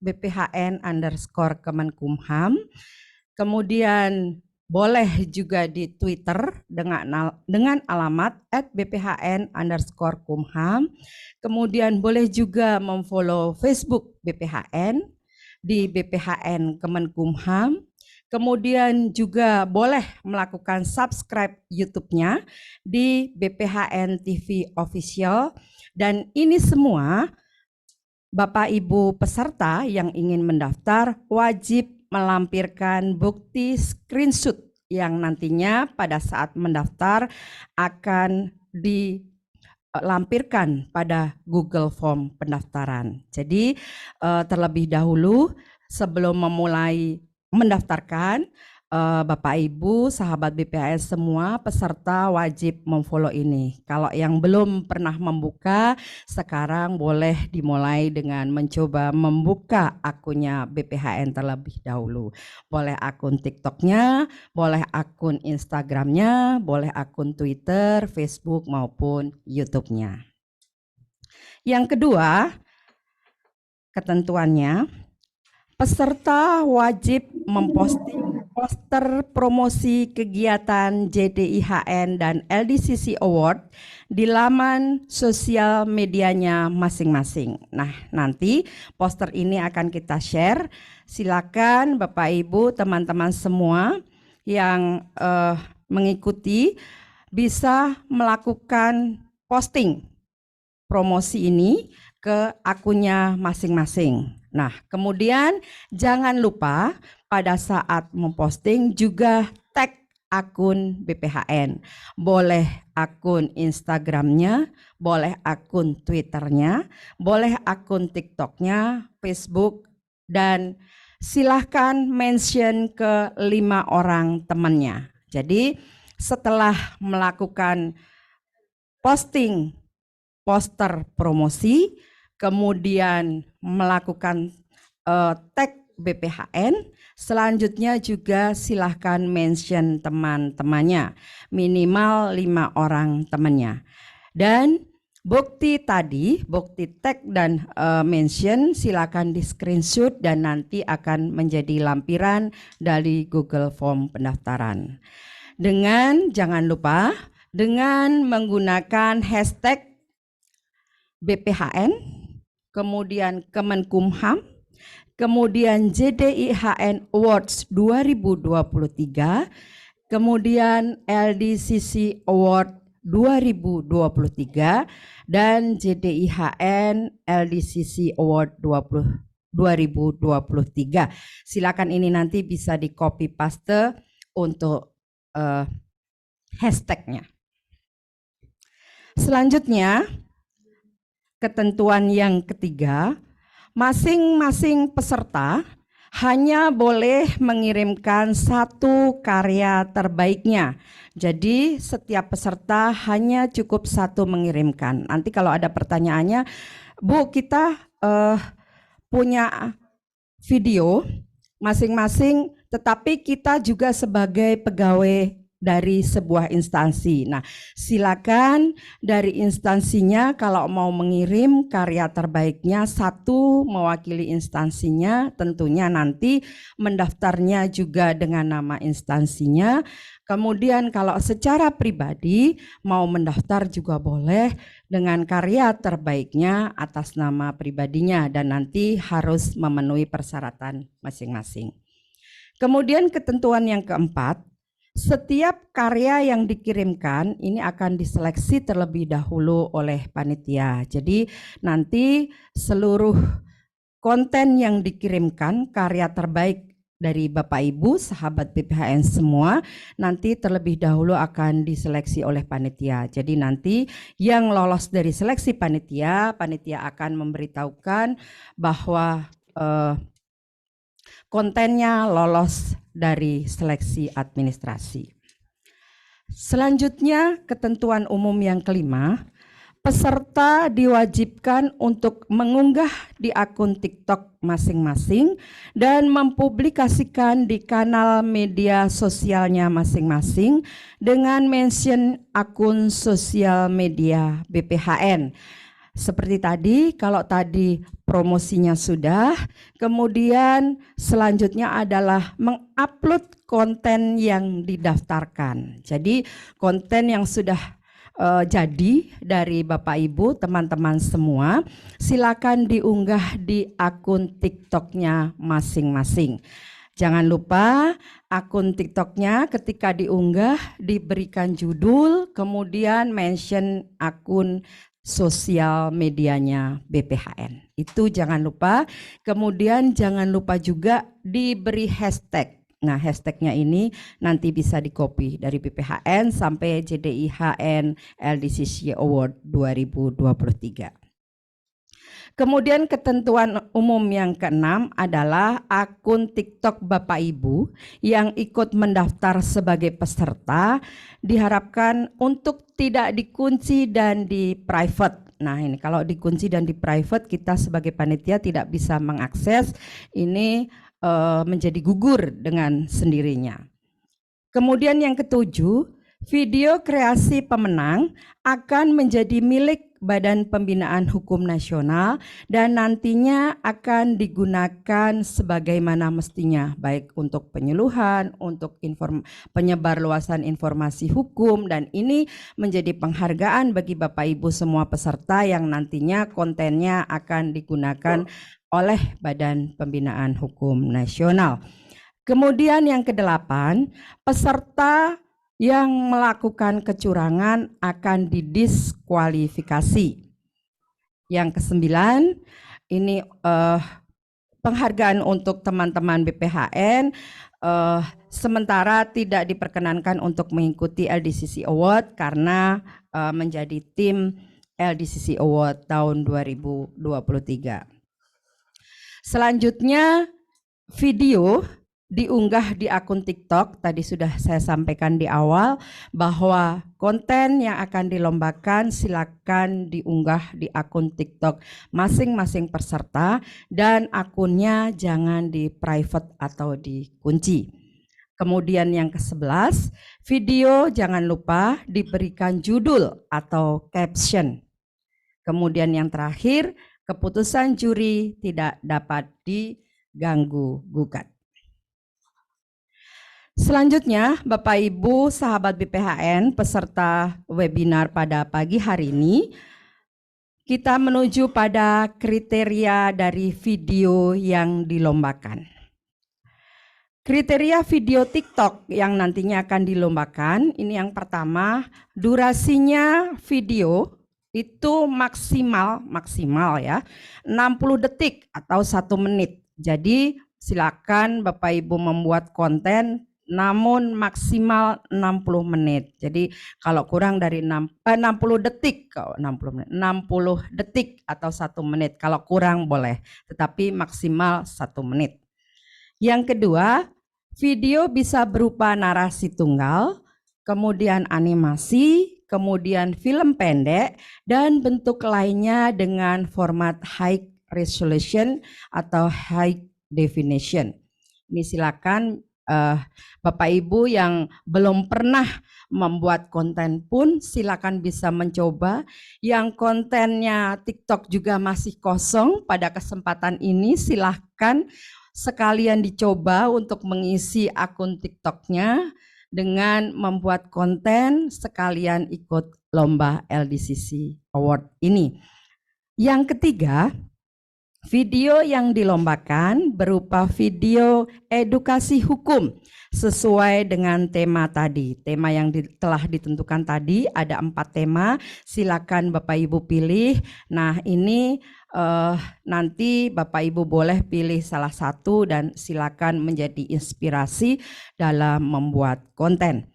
@bphn_kemenkumham. Kemudian boleh juga di Twitter dengan alamat @bphn_kumham. Kemudian boleh juga memfollow Facebook BPHN di BPHN Kemenkumham. Kemudian juga boleh melakukan subscribe YouTube-nya di BPHN TV Official. Dan ini semua Bapak Ibu peserta yang ingin mendaftar wajib melampirkan bukti screenshot yang nantinya pada saat mendaftar akan dilampirkan pada Google Form pendaftaran. Jadi terlebih dahulu sebelum memulai mendaftarkan, Bapak Ibu, sahabat BPHN semua, peserta wajib memfollow ini. Kalau yang belum pernah membuka, sekarang boleh dimulai dengan mencoba membuka akunnya BPHN terlebih dahulu. Boleh akun TikToknya, boleh akun Instagramnya, boleh akun Twitter, Facebook maupun YouTube-nya. Yang kedua, ketentuannya, peserta wajib memposting poster promosi kegiatan JDIHN dan LDCC Award di laman sosial medianya masing-masing. Nah, nanti poster ini akan kita share. Silakan Bapak Ibu, teman-teman semua yang mengikuti bisa melakukan posting promosi ini ke akunnya masing-masing. Nah, kemudian jangan lupa pada saat memposting juga tag akun BPHN. Boleh akun Instagramnya, boleh akun Twitternya, boleh akun TikToknya, Facebook, dan silahkan mention ke 5 orang temannya. Jadi setelah melakukan posting poster promosi, kemudian melakukan tag BPHN, selanjutnya juga silahkan mention teman-temannya, minimal 5 orang temannya. Dan bukti tadi, bukti tag dan mention silahkan di screenshot dan nanti akan menjadi lampiran dari Google Form pendaftaran. Jangan lupa, dengan menggunakan hashtag BPHN, kemudian Kemenkumham, kemudian JDIHN Awards 2023, kemudian LDCC Award 2023, dan JDIHN LDCC Award 2023. Silakan ini nanti bisa di copy paste untuk hashtagnya. Selanjutnya, ketentuan yang ketiga, masing-masing peserta hanya boleh mengirimkan 1 karya terbaiknya. Jadi setiap peserta hanya cukup 1 mengirimkan. Nanti kalau ada pertanyaannya, Bu, kita punya video masing-masing, tetapi kita juga sebagai pegawai dari sebuah instansi. Nah, silakan dari instansinya kalau mau mengirim karya terbaiknya 1 mewakili instansinya, tentunya nanti mendaftarnya juga dengan nama instansinya. Kemudian kalau secara pribadi mau mendaftar juga boleh dengan karya terbaiknya atas nama pribadinya dan nanti harus memenuhi persyaratan masing-masing. Kemudian ketentuan yang keempat, setiap karya yang dikirimkan ini akan diseleksi terlebih dahulu oleh panitia. Jadi nanti seluruh konten yang dikirimkan, karya terbaik dari Bapak Ibu, sahabat BPHN semua, nanti terlebih dahulu akan diseleksi oleh panitia. Jadi nanti yang lolos dari seleksi panitia, panitia akan memberitahukan bahwa kontennya lolos dari seleksi administrasi. Selanjutnya, ketentuan umum yang kelima, peserta diwajibkan untuk mengunggah di akun TikTok masing-masing dan mempublikasikan di kanal media sosialnya masing-masing dengan mention akun sosial media BPHN. Seperti tadi, kalau tadi promosinya sudah, kemudian selanjutnya adalah mengupload konten yang didaftarkan. Jadi konten yang sudah jadi dari Bapak Ibu, teman-teman semua, silakan diunggah di akun TikToknya masing-masing. Jangan lupa akun TikToknya ketika diunggah diberikan judul, kemudian mention akun sosial medianya BPHN. Itu jangan lupa. Kemudian jangan lupa juga diberi hashtag. Nah, hashtagnya ini nanti bisa di-copy dari BPHN sampai JDIHN LDCC Award 2023. Kemudian ketentuan umum yang keenam adalah akun TikTok Bapak Ibu yang ikut mendaftar sebagai peserta diharapkan untuk tidak dikunci dan di private. Nah ini kalau dikunci dan di private kita sebagai panitia tidak bisa mengakses, ini menjadi gugur dengan sendirinya. Kemudian yang ketujuh, video kreasi pemenang akan menjadi milik Badan Pembinaan Hukum Nasional dan nantinya akan digunakan sebagaimana mestinya, baik untuk penyuluhan, untuk penyebarluasan informasi hukum, dan ini menjadi penghargaan bagi Bapak Ibu semua peserta yang nantinya kontennya akan digunakan oleh Badan Pembinaan Hukum Nasional. Kemudian yang kedelapan, peserta yang melakukan kecurangan akan didiskualifikasi. Yang kesembilan, ini penghargaan untuk teman-teman BPHN, sementara tidak diperkenankan untuk mengikuti LDCC Award karena menjadi tim LDCC Award tahun 2023. Selanjutnya, video diunggah di akun TikTok. Tadi sudah saya sampaikan di awal bahwa konten yang akan dilombakan silakan diunggah di akun TikTok masing-masing peserta dan akunnya jangan di private atau dikunci. Kemudian yang ke-11, video jangan lupa diberikan judul atau caption. Kemudian yang terakhir, keputusan juri tidak dapat diganggu gugat. Selanjutnya, Bapak Ibu sahabat BPHN peserta webinar pada pagi hari ini, kita menuju pada kriteria dari video yang dilombakan. Kriteria video TikTok yang nantinya akan dilombakan, ini yang pertama, durasinya video itu maksimal ya, 60 detik atau 1 menit. Jadi silakan Bapak Ibu membuat konten namun maksimal 60 menit. Jadi kalau kurang dari 60 detik, 60 detik atau 1 menit. Kalau kurang boleh, tetapi maksimal 1 menit. Yang kedua, video bisa berupa narasi tunggal, kemudian animasi, kemudian film pendek, dan bentuk lainnya dengan format high resolution atau high definition. Ini silakan Bapak Ibu yang belum pernah membuat konten pun silakan bisa mencoba. Yang kontennya TikTok juga masih kosong pada kesempatan ini, silahkan sekalian dicoba untuk mengisi akun TikToknya dengan membuat konten sekalian ikut lomba LDCC Award ini. Yang ketiga, video yang dilombakan berupa video edukasi hukum sesuai dengan tema tadi. Tema yang telah ditentukan tadi ada 4 tema, silakan Bapak Ibu pilih. Nah ini nanti Bapak Ibu boleh pilih salah satu dan silakan menjadi inspirasi dalam membuat konten.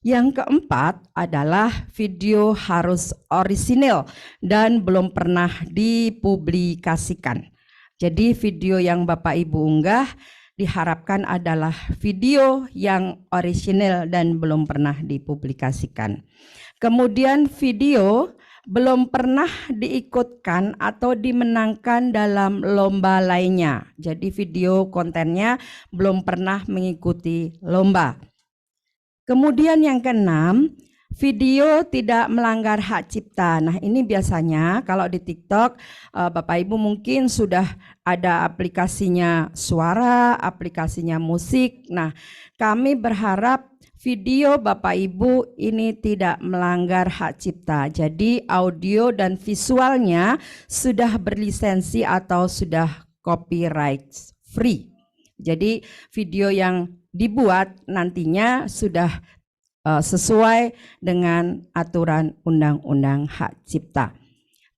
Yang keempat adalah video harus orisinil dan belum pernah dipublikasikan. Jadi video yang Bapak Ibu unggah diharapkan adalah video yang orisinil dan belum pernah dipublikasikan. Kemudian video belum pernah diikutkan atau dimenangkan dalam lomba lainnya. Jadi video kontennya belum pernah mengikuti lomba. Kemudian yang keenam, video tidak melanggar hak cipta. Nah ini biasanya kalau di TikTok Bapak Ibu mungkin sudah ada aplikasinya suara, aplikasinya musik. Nah kami berharap video Bapak Ibu ini tidak melanggar hak cipta. Jadi audio dan visualnya sudah berlisensi atau sudah copyright free. Jadi video yang dibuat nantinya sudah sesuai dengan aturan Undang-Undang Hak Cipta.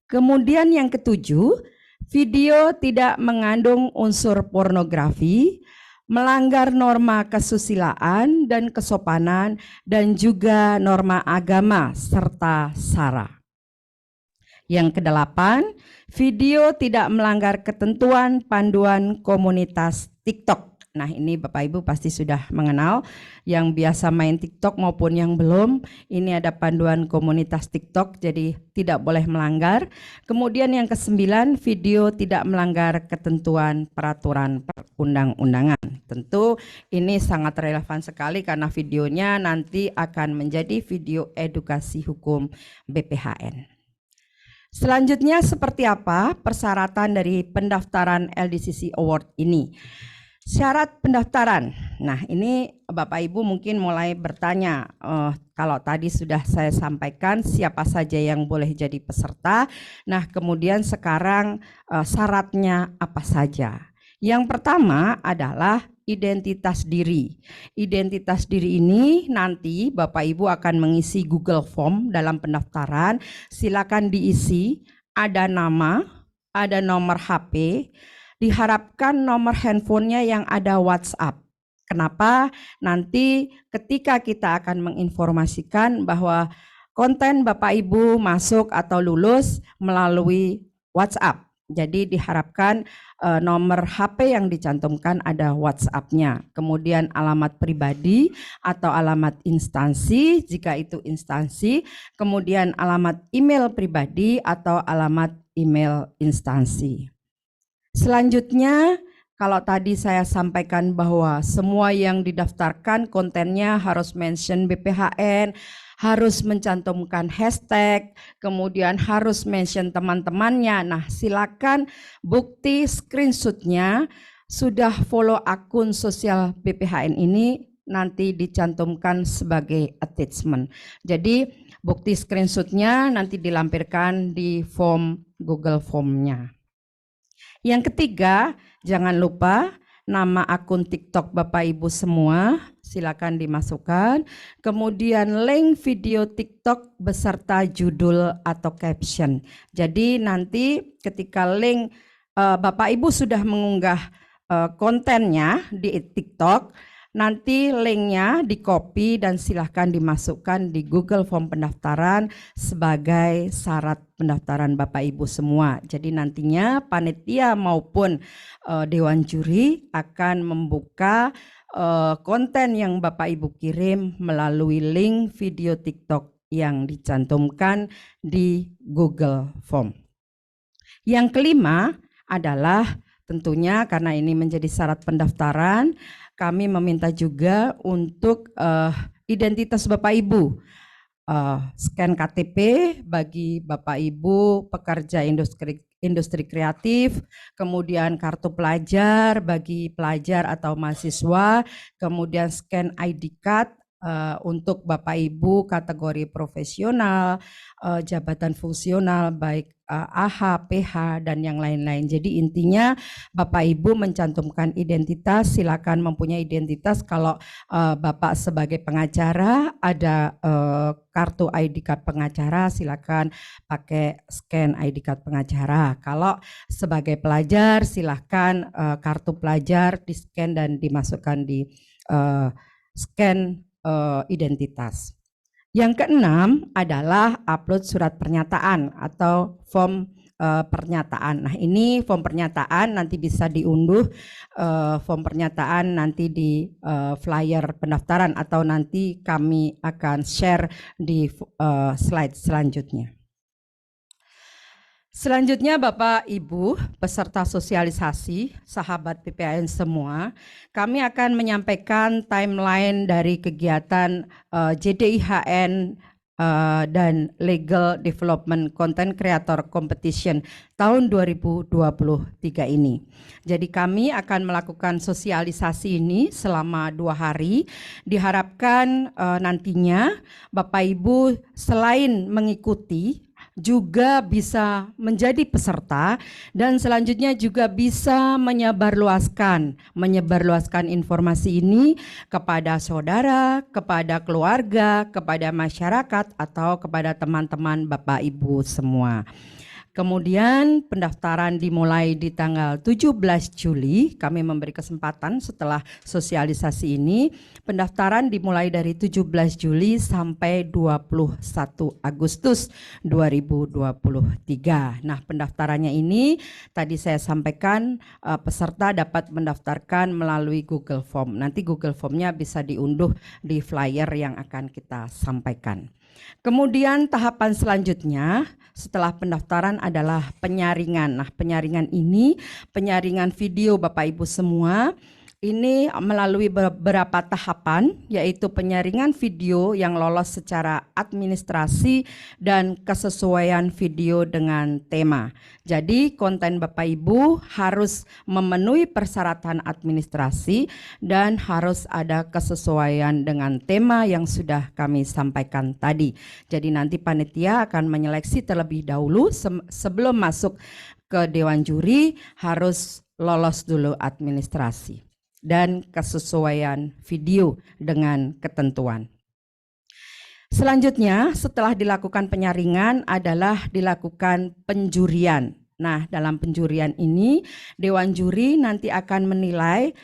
Kemudian yang ketujuh, video tidak mengandung unsur pornografi, melanggar norma kesusilaan dan kesopanan, dan juga norma agama serta SARA. Yang kedelapan, video tidak melanggar ketentuan panduan komunitas TikTok. Nah, ini Bapak Ibu pasti sudah mengenal, yang biasa main TikTok maupun yang belum, ini ada panduan komunitas TikTok, jadi tidak boleh melanggar. Kemudian yang kesembilan, video tidak melanggar ketentuan peraturan perundang-undangan. Tentu ini sangat relevan sekali karena videonya nanti akan menjadi video edukasi hukum BPHN. Selanjutnya seperti apa persyaratan dari pendaftaran LDCC Award ini? Syarat pendaftaran. Nah, ini Bapak Ibu mungkin mulai bertanya, kalau tadi sudah saya sampaikan siapa saja yang boleh jadi peserta. Nah, kemudian sekarang syaratnya apa saja? Yang pertama adalah identitas diri. Identitas diri ini nanti Bapak Ibu akan mengisi Google Form dalam pendaftaran. Silakan diisi, ada nama, ada nomor HP, diharapkan nomor handphonenya yang ada WhatsApp. Kenapa? Nanti ketika kita akan menginformasikan bahwa konten Bapak Ibu masuk atau lulus melalui WhatsApp. Jadi diharapkan nomor HP yang dicantumkan ada WhatsApp-nya. Kemudian alamat pribadi atau alamat instansi jika itu instansi. Kemudian alamat email pribadi atau alamat email instansi. Selanjutnya, kalau tadi saya sampaikan bahwa semua yang didaftarkan kontennya harus mention BPHN, harus mencantumkan hashtag, kemudian harus mention teman-temannya. Nah, silakan bukti screenshotnya sudah follow akun sosial BPHN ini nanti dicantumkan sebagai attachment. Jadi bukti screenshotnya nanti dilampirkan di form Google Form-nya. Yang ketiga, jangan lupa nama akun TikTok Bapak Ibu semua, silakan dimasukkan. Kemudian link video TikTok beserta judul atau caption. Jadi nanti ketika link Bapak Ibu sudah mengunggah kontennya di TikTok, nanti linknya di-copy dan silahkan dimasukkan di Google Form pendaftaran sebagai syarat pendaftaran Bapak Ibu semua. Jadi nantinya panitia maupun Dewan Juri akan membuka konten yang Bapak Ibu kirim melalui link video TikTok yang dicantumkan di Google Form. Yang kelima adalah tentunya karena ini menjadi syarat pendaftaran, kami meminta juga untuk identitas Bapak Ibu, scan KTP bagi Bapak Ibu pekerja industri kreatif, kemudian kartu pelajar bagi pelajar atau mahasiswa, kemudian scan ID card untuk Bapak Ibu kategori profesional, jabatan fungsional baik AH, PH, dan yang lain-lain. Jadi intinya Bapak Ibu mencantumkan identitas, silakan mempunyai identitas. Kalau Bapak sebagai pengacara ada kartu ID card pengacara, silakan pakai scan ID card pengacara. Kalau sebagai pelajar silakan kartu pelajar di scan dan dimasukkan di scan identitas. Yang keenam adalah upload surat pernyataan atau form pernyataan. Nah, ini form pernyataan nanti bisa diunduh form pernyataan nanti di flyer pendaftaran atau nanti kami akan share di slide selanjutnya. Selanjutnya Bapak Ibu peserta sosialisasi, sahabat BPHN semua, kami akan menyampaikan timeline dari kegiatan JDIHN dan Legal Development Content Creator Competition tahun 2023 ini. Jadi kami akan melakukan sosialisasi ini selama 2 hari. Diharapkan nantinya Bapak Ibu selain mengikuti juga bisa menjadi peserta dan selanjutnya juga bisa menyebarluaskan informasi ini kepada saudara, kepada keluarga, kepada masyarakat atau kepada teman-teman Bapak Ibu semua. Kemudian pendaftaran dimulai di tanggal 17 Juli. Kami memberi kesempatan setelah sosialisasi ini. Pendaftaran dimulai dari 17 Juli sampai 21 Agustus 2023. Nah, pendaftarannya ini tadi saya sampaikan peserta dapat mendaftarkan melalui Google Form. Nanti Google Formnya bisa diunduh di flyer yang akan kita sampaikan. Kemudian tahapan selanjutnya setelah pendaftaran adalah penyaringan. Nah, penyaringan ini penyaringan video Bapak Ibu semua. Ini melalui beberapa tahapan, yaitu penyaringan video yang lolos secara administrasi dan kesesuaian video dengan tema. Jadi konten Bapak Ibu harus memenuhi persyaratan administrasi dan harus ada kesesuaian dengan tema yang sudah kami sampaikan tadi. Jadi nanti panitia akan menyeleksi terlebih dahulu sebelum masuk ke Dewan Juri harus lolos dulu administrasi dan kesesuaian video dengan ketentuan. Selanjutnya, setelah dilakukan penyaringan adalah dilakukan penjurian. Nah, dalam penjurian ini Dewan Juri nanti akan menilai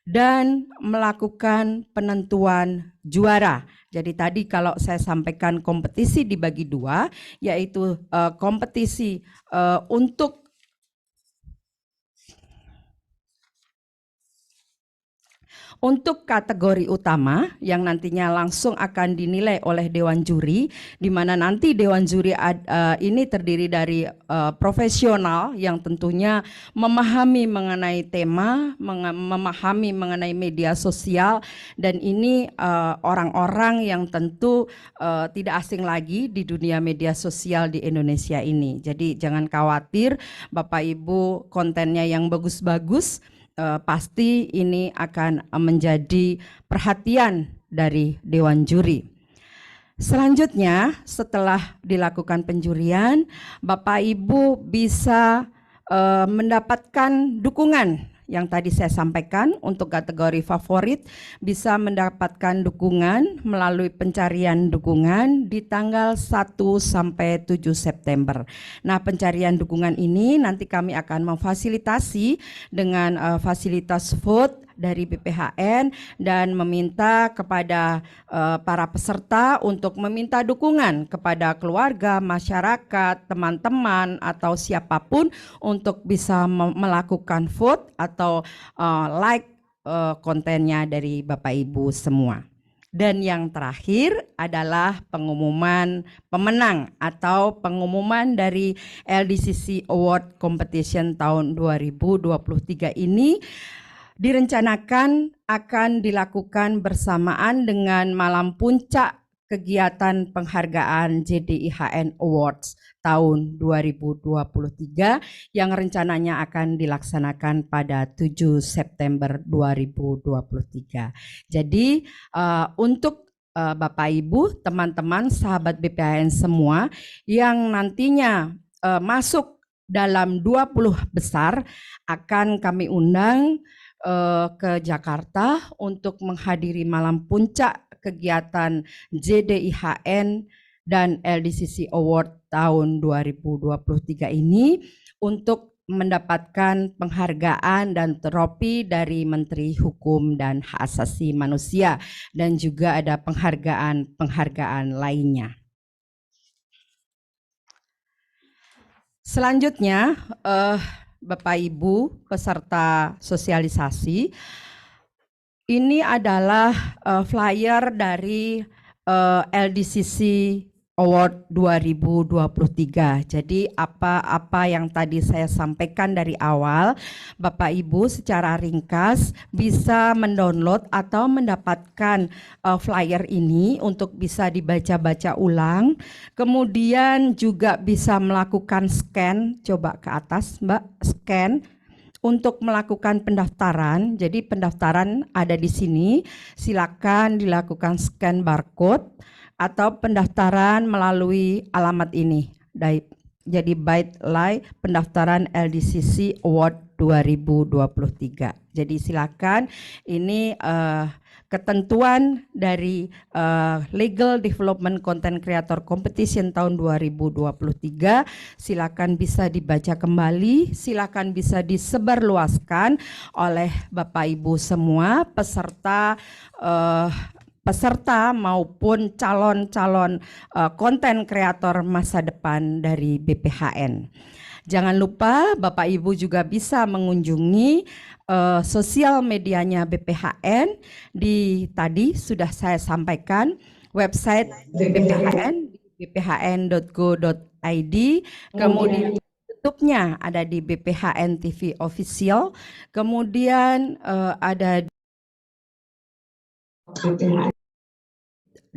dan melakukan penentuan juara. Jadi tadi kalau saya sampaikan kompetisi dibagi dua, yaitu kompetisi untuk kategori utama yang nantinya langsung akan dinilai oleh Dewan Juri, di mana nanti Dewan Juri ini terdiri dari profesional yang tentunya memahami mengenai tema, memahami mengenai media sosial, dan ini orang-orang yang tentu tidak asing lagi di dunia media sosial di Indonesia ini. Jadi jangan khawatir Bapak Ibu, kontennya yang bagus-bagus, pasti ini akan menjadi perhatian dari Dewan Juri. Selanjutnya, setelah dilakukan penjurian, Bapak Ibu bisa mendapatkan dukungan yang tadi saya sampaikan. Untuk kategori favorit bisa mendapatkan dukungan melalui pencarian dukungan di tanggal 1 sampai 7 September. Nah, pencarian dukungan ini nanti kami akan memfasilitasi dengan fasilitas vote dari BPHN dan meminta kepada para peserta untuk meminta dukungan kepada keluarga, masyarakat, teman-teman atau siapapun untuk bisa melakukan vote atau like kontennya dari Bapak Ibu semua. Dan yang terakhir adalah pengumuman pemenang atau pengumuman dari LDCC Award Competition tahun 2023 ini direncanakan akan dilakukan bersamaan dengan malam puncak kegiatan penghargaan JDIHN Awards tahun 2023 yang rencananya akan dilaksanakan pada 7 September 2023. Jadi untuk Bapak Ibu, teman-teman, sahabat BPHN semua yang nantinya masuk dalam 20 besar akan kami undang ke Jakarta untuk menghadiri malam puncak kegiatan JDIHN dan LDCC Award tahun 2023 ini untuk mendapatkan penghargaan dan trofi dari Menteri Hukum dan Hak Asasi Manusia, dan juga ada penghargaan lainnya. Selanjutnya, Bapak Ibu peserta sosialisasi, ini adalah flyer dari LDCC Award 2023. Jadi apa yang tadi saya sampaikan dari awal, Bapak Ibu secara ringkas bisa mendownload atau mendapatkan flyer ini untuk bisa dibaca-baca ulang. Kemudian juga bisa melakukan scan, coba ke atas Mbak, scan untuk melakukan pendaftaran. Jadi pendaftaran ada di sini, silakan dilakukan scan barcode atau pendaftaran melalui alamat ini. Jadi bit.ly pendaftaran LDCC Award 2023. Jadi silakan, ini ketentuan dari Legal Development Content Creator Competition tahun 2023. Silakan bisa dibaca kembali, silakan bisa disebarluaskan oleh Bapak Ibu semua peserta maupun calon-calon konten kreator masa depan dari BPHN. Jangan lupa Bapak Ibu juga bisa mengunjungi sosial medianya BPHN. Tadi sudah saya sampaikan website BPHN di bphn.go.id, kemudian YouTube-nya ada di BPHN TV Official, kemudian ada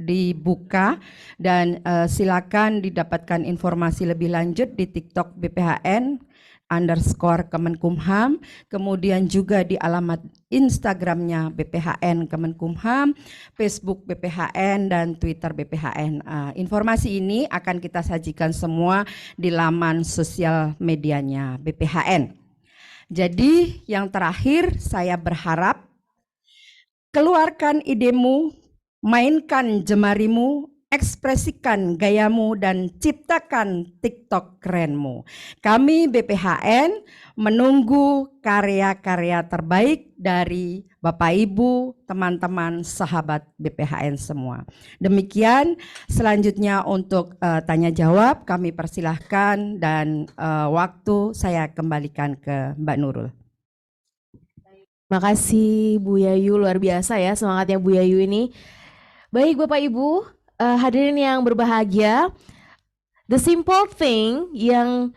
dibuka dan silakan didapatkan informasi lebih lanjut di TikTok BPHN_Kemenkumham, kemudian juga di alamat Instagramnya BPHN Kemenkumham, Facebook BPHN, dan Twitter BPHN. Informasi ini akan kita sajikan semua di laman sosial medianya BPHN. Jadi yang terakhir saya berharap keluarkan idemu, mainkan jemarimu, ekspresikan gayamu, dan ciptakan TikTok kerenmu. Kami BPHN menunggu karya-karya terbaik dari Bapak Ibu, teman-teman, sahabat BPHN semua. Demikian, selanjutnya untuk tanya jawab kami persilahkan dan waktu saya kembalikan ke Mbak Nurul. Makasih Bu Yayu, luar biasa ya semangatnya Bu Yayu ini. Baik Bapak Ibu, hadirin yang berbahagia, the simple thing yang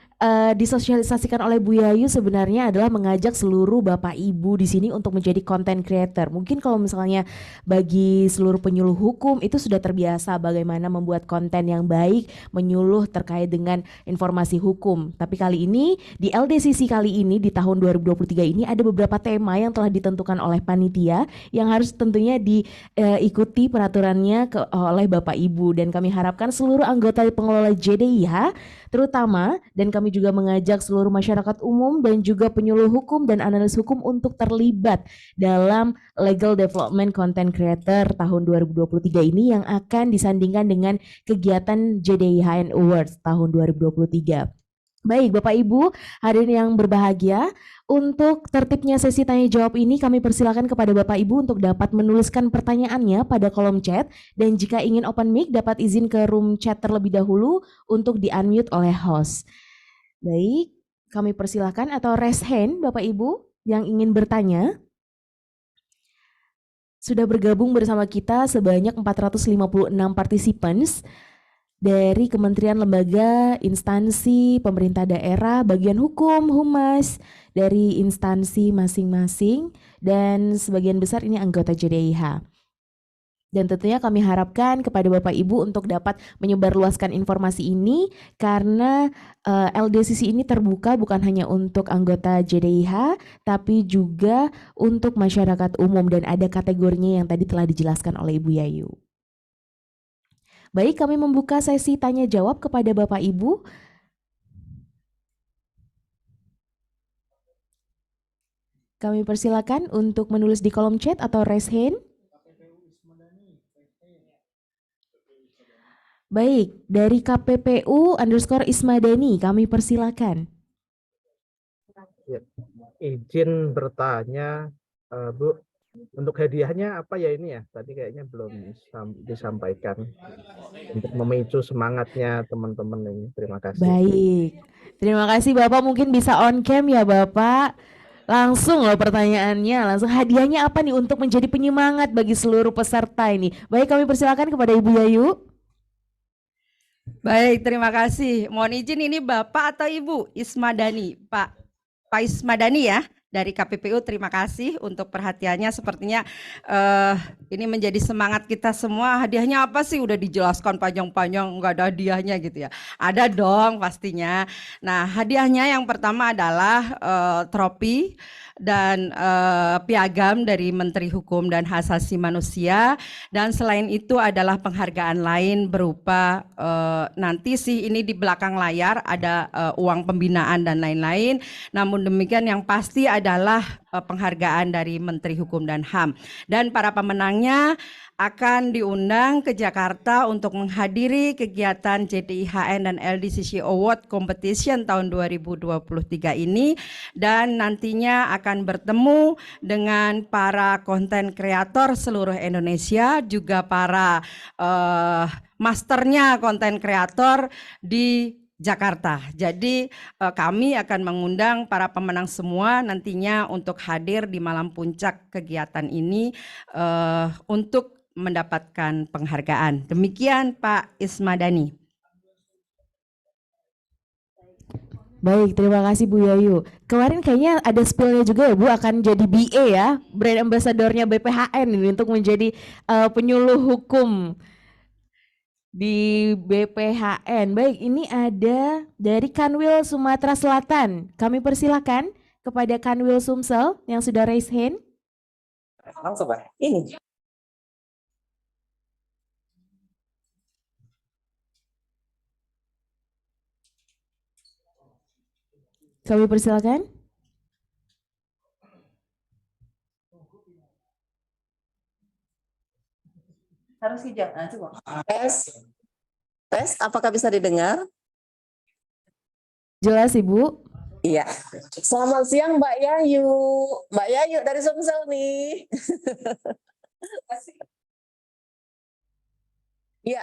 disosialisasikan oleh Bu Yayu sebenarnya adalah mengajak seluruh Bapak Ibu di sini untuk menjadi content creator. Mungkin kalau misalnya bagi seluruh penyuluh hukum itu sudah terbiasa bagaimana membuat konten yang baik, menyuluh terkait dengan informasi hukum. Tapi kali ini di LDCC kali ini di tahun 2023 ini ada beberapa tema yang telah ditentukan oleh panitia yang harus tentunya diikuti peraturannya oleh Bapak Ibu, dan kami harapkan seluruh anggota pengelola JDIH terutama, dan kami juga mengajak seluruh masyarakat umum dan juga penyuluh hukum dan analis hukum untuk terlibat dalam Legal Development Content Creator tahun 2023 ini yang akan disandingkan dengan kegiatan JDIHN Awards tahun 2023. Baik Bapak Ibu, hadirin yang berbahagia, untuk tertibnya sesi tanya jawab ini kami persilakan kepada Bapak Ibu untuk dapat menuliskan pertanyaannya pada kolom chat, dan jika ingin open mic dapat izin ke room chat terlebih dahulu untuk di-unmute oleh host. Baik, kami persilakan atau raise hand Bapak Ibu yang ingin bertanya. Sudah bergabung bersama kita sebanyak 456 participants dari kementerian, lembaga, instansi, pemerintah daerah, bagian hukum, humas, dari instansi masing-masing, dan sebagian besar ini anggota JDIH. Dan tentunya kami harapkan kepada Bapak Ibu untuk dapat menyebarluaskan informasi ini karena LDCC ini terbuka bukan hanya untuk anggota JDIH tapi juga untuk masyarakat umum, dan ada kategorinya yang tadi telah dijelaskan oleh Ibu Yayu. Baik, kami membuka sesi tanya jawab kepada Bapak Ibu. Kami persilakan untuk menulis di kolom chat atau raise hand. Baik, dari KPPU_Ismadani kami persilakan. Ya, izin bertanya, Bu, untuk hadiahnya apa ya ini ya? Tadi kayaknya belum disampaikan untuk memicu semangatnya teman-teman ini. Terima kasih. Baik, terima kasih Bapak. Mungkin bisa on cam ya Bapak. Langsung loh pertanyaannya, langsung hadiahnya apa nih untuk menjadi penyemangat bagi seluruh peserta ini. Baik, kami persilakan kepada Ibu Yayu. Baik, terima kasih. Mohon izin ini Bapak atau Ibu Ismadani? Pak Ismadani ya, dari KPPU. Terima kasih untuk perhatiannya. Sepertinya ini menjadi semangat kita semua. Hadiahnya apa sih? Udah dijelaskan panjang-panjang, nggak ada hadiahnya gitu ya. Ada dong pastinya. Nah, hadiahnya yang pertama adalah trofi dan piagam dari Menteri Hukum dan Hak Asasi Manusia, dan selain itu adalah penghargaan lain berupa nanti sih ini di belakang layar ada uang pembinaan dan lain-lain. Namun demikian yang pasti ada adalah penghargaan dari Menteri Hukum dan HAM. Dan para pemenangnya akan diundang ke Jakarta untuk menghadiri kegiatan JDIHN dan LDCC Award Competition tahun 2023 ini, dan nantinya akan bertemu dengan para konten kreator seluruh Indonesia, juga para masternya konten kreator di Jakarta. Jadi kami akan mengundang para pemenang semua nantinya untuk hadir di malam puncak kegiatan ini untuk mendapatkan penghargaan. Demikian Pak Ismadani. Baik, terima kasih Bu Yayu. Kemarin kayaknya ada spill-nya juga ya Bu, akan jadi BA ya, brand ambassador-nya BPHN ini untuk menjadi penyuluh hukum di BPHN. Baik, ini ada dari Kanwil Sumatera Selatan. Kami persilakan kepada Kanwil Sumsel yang sudah raise hand. Langsung Pak. Ini. Kami persilakan. Harus hijau. Nah, coba. Tes, apakah bisa didengar? Jelas Ibu. Iya. Selamat siang Mbak Yayu. Mbak Yayu dari Sumsel nih. Iya.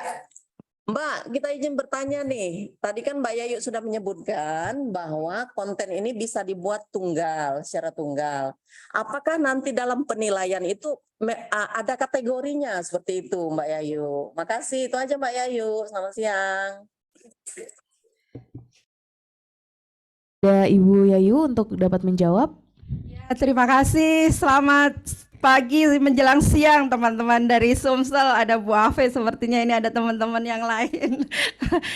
Mbak, kita izin bertanya nih. Tadi kan Mbak Yayu sudah menyebutkan bahwa konten ini bisa dibuat tunggal, secara tunggal. Apakah nanti dalam penilaian itu ada kategorinya seperti itu Mbak Yayu? Makasih, itu aja Mbak Yayu. Selamat siang. Ada Ibu Yayu untuk dapat menjawab. Ya, terima kasih. Selamat pagi menjelang siang teman-teman dari Sumsel. Ada Bu Afe, sepertinya ini ada teman-teman yang lain.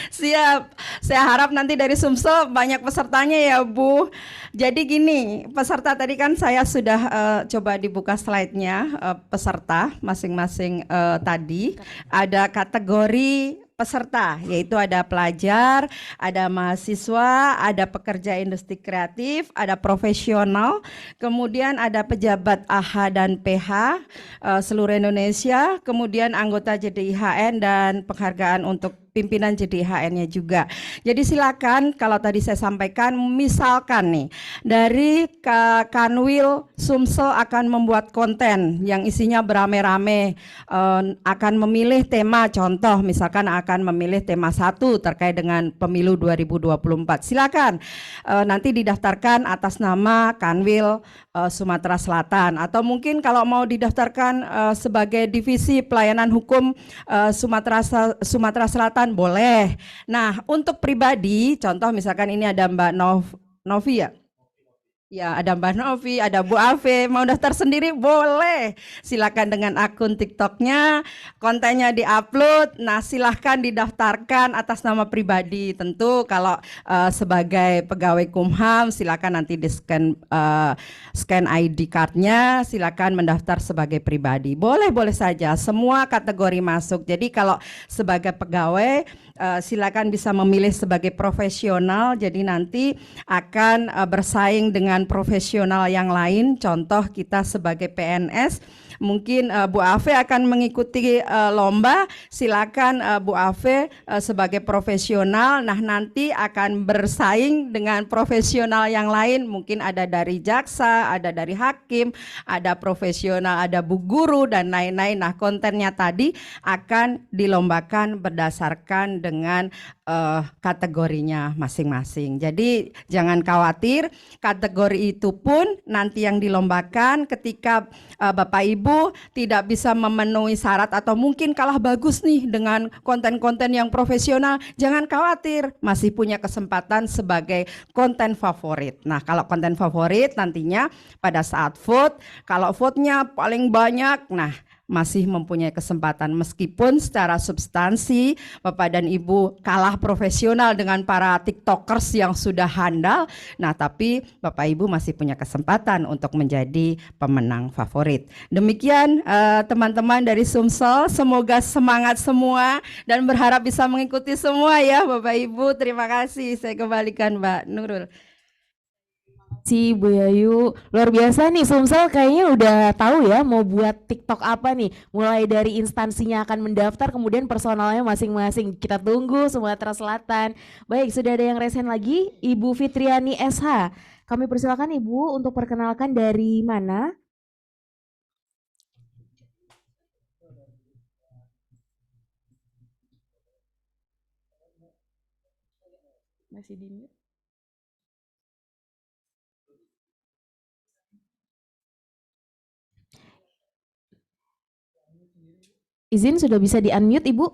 Siap. Saya harap nanti dari Sumsel banyak pesertanya ya Bu. Jadi gini, peserta tadi kan saya sudah coba dibuka slide-nya peserta masing-masing tadi. Ada kategori peserta, yaitu ada pelajar, ada mahasiswa, ada pekerja industri kreatif, ada profesional, kemudian ada pejabat AH dan PH seluruh Indonesia, kemudian anggota JDIHN dan penghargaan untuk pimpinan JDIHN-nya juga. Jadi silakan, kalau tadi saya sampaikan, misalkan nih dari Kanwil Sumsel akan membuat konten yang isinya beramai-ramai, akan memilih tema, contoh misalkan akan memilih tema 1 terkait dengan pemilu 2024. Silakan nanti didaftarkan atas nama Kanwil Sumatera Selatan, atau mungkin kalau mau didaftarkan sebagai divisi pelayanan hukum Sumatera Selatan boleh. Nah, untuk pribadi, contoh misalkan ini ada Mbak Novi ya. Ya, ada Mbak Novi, ada Bu Afe, mau daftar sendiri boleh. Silakan dengan akun TikToknya, kontennya diupload. Nah, silahkan didaftarkan atas nama pribadi. Tentu kalau sebagai pegawai Kumham, silakan nanti di scan ID cardnya, silakan mendaftar sebagai pribadi. Boleh saja, semua kategori masuk. Jadi kalau sebagai pegawai, silakan bisa memilih sebagai profesional. Jadi nanti akan bersaing dengan profesional yang lain. Contoh kita sebagai PNS, mungkin Bu Afe akan mengikuti lomba. Silakan Bu Afe sebagai profesional. Nah, nanti akan bersaing dengan profesional yang lain. Mungkin ada dari jaksa, ada dari hakim, ada profesional, ada bu guru dan lain-lain. Nah, kontennya tadi akan dilombakan berdasarkan dengan kategorinya masing-masing. Jadi jangan khawatir, kategori itu pun nanti yang dilombakan ketika Bapak Ibu tidak bisa memenuhi syarat atau mungkin kalah bagus nih dengan konten-konten yang profesional, jangan khawatir, masih punya kesempatan sebagai konten favorit. Nah, kalau konten favorit nantinya pada saat vote, kalau vote-nya paling banyak, nah masih mempunyai kesempatan meskipun secara substansi Bapak dan Ibu kalah profesional dengan para TikTokers yang sudah handal. Nah, tapi Bapak Ibu masih punya kesempatan untuk menjadi pemenang favorit. Demikian teman-teman dari Sumsel, semoga semangat semua dan berharap bisa mengikuti semua ya Bapak Ibu. Terima kasih. Saya kembalikan Mbak Nurul. Si Bu Yayu, luar biasa nih, Sumsel kayaknya udah tahu ya mau buat TikTok apa nih. Mulai dari instansinya akan mendaftar, kemudian personalnya masing-masing. Kita tunggu Sumatera Selatan. Baik, sudah ada yang resen lagi, Ibu Fitriani SH. Kami persilakan Ibu untuk perkenalkan dari mana? Masih di mute. Izin sudah bisa di-unmute Ibu?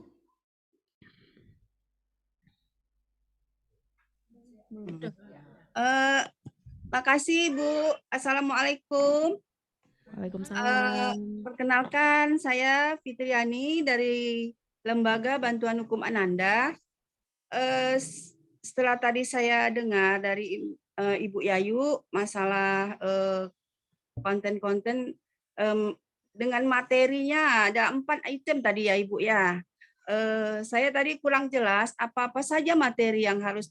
Makasih Bu. Assalamualaikum. Waalaikumsalam. Perkenalkan saya Fitriani dari Lembaga Bantuan Hukum Ananda. Setelah tadi saya dengar dari Ibu Yayu masalah konten-konten dengan materinya ada 4 item tadi ya Ibu ya. Saya tadi kurang jelas apa-apa saja materi yang harus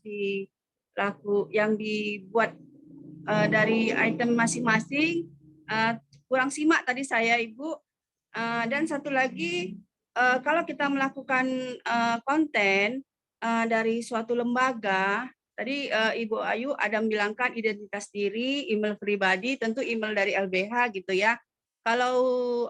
yang dibuat dari item masing-masing. Kurang simak tadi saya Ibu. Dan satu lagi, kalau kita melakukan konten dari suatu lembaga, tadi Ibu Ayu ada bilangkan identitas diri, email pribadi, tentu email dari LBH gitu ya. Kalau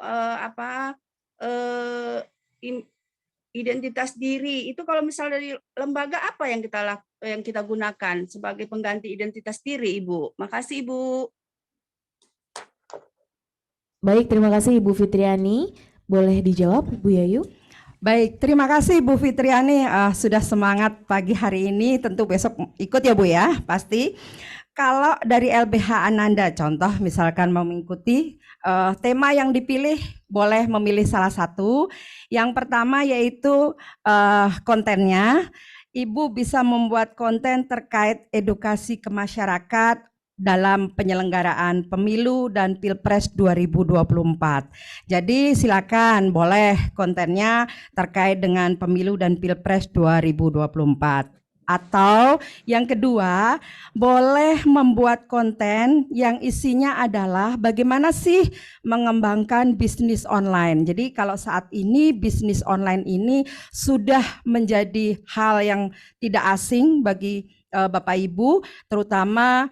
identitas diri itu kalau misal dari lembaga apa yang kita gunakan sebagai pengganti identitas diri, Ibu? Makasih, Ibu. Baik, terima kasih Ibu Fitriani. Boleh dijawab Bu Yayu? Baik, terima kasih Bu Fitriani sudah semangat pagi hari ini. Tentu besok ikut ya Bu ya, pasti. Kalau dari LBH Ananda, contoh misalkan mau mengikuti tema yang dipilih, boleh memilih salah satu. Yang pertama yaitu kontennya. Ibu bisa membuat konten terkait edukasi ke masyarakat dalam penyelenggaraan pemilu dan Pilpres 2024. Jadi silakan boleh kontennya terkait dengan pemilu dan Pilpres 2024. Atau yang kedua, boleh membuat konten yang isinya adalah bagaimana sih mengembangkan bisnis online. Jadi kalau saat ini bisnis online ini sudah menjadi hal yang tidak asing bagi Bapak Ibu, terutama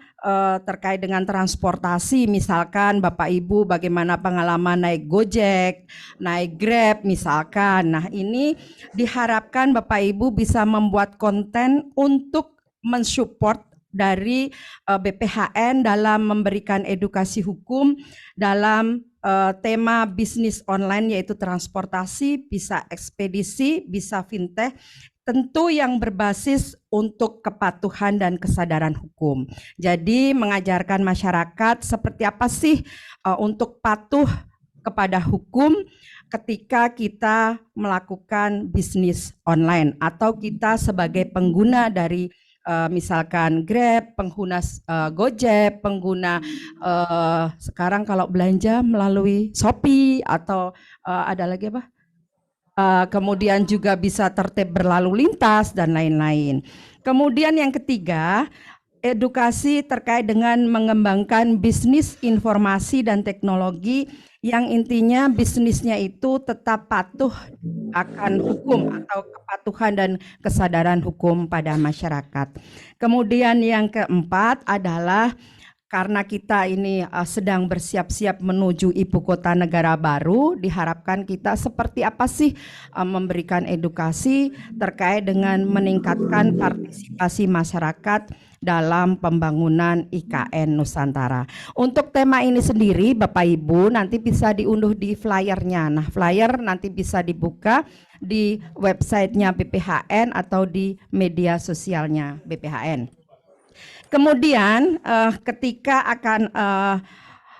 terkait dengan transportasi, misalkan Bapak Ibu bagaimana pengalaman naik Gojek, naik Grab misalkan. Nah ini diharapkan Bapak Ibu bisa membuat konten untuk mensupport dari BPHN dalam memberikan edukasi hukum dalam tema bisnis online yaitu transportasi, bisa ekspedisi, bisa fintech, tentu yang berbasis untuk kepatuhan dan kesadaran hukum. Jadi mengajarkan masyarakat seperti apa sih untuk patuh kepada hukum ketika kita melakukan bisnis online atau kita sebagai pengguna dari misalkan Grab, pengguna Gojek, pengguna sekarang kalau belanja melalui Shopee atau ada lagi apa? Kemudian juga bisa tertib berlalu lintas dan lain-lain. Kemudian yang ketiga, edukasi terkait dengan mengembangkan bisnis informasi dan teknologi yang intinya bisnisnya itu tetap patuh akan hukum atau kepatuhan dan kesadaran hukum pada masyarakat. Kemudian yang keempat adalah karena kita ini sedang bersiap-siap menuju ibu kota negara baru, diharapkan kita seperti apa sih memberikan edukasi terkait dengan meningkatkan partisipasi masyarakat dalam pembangunan IKN Nusantara. Untuk tema ini sendiri Bapak Ibu nanti bisa diunduh di flyernya. Nah flyer nanti bisa dibuka di websitenya BPHN atau di media sosialnya BPHN. Kemudian ketika akan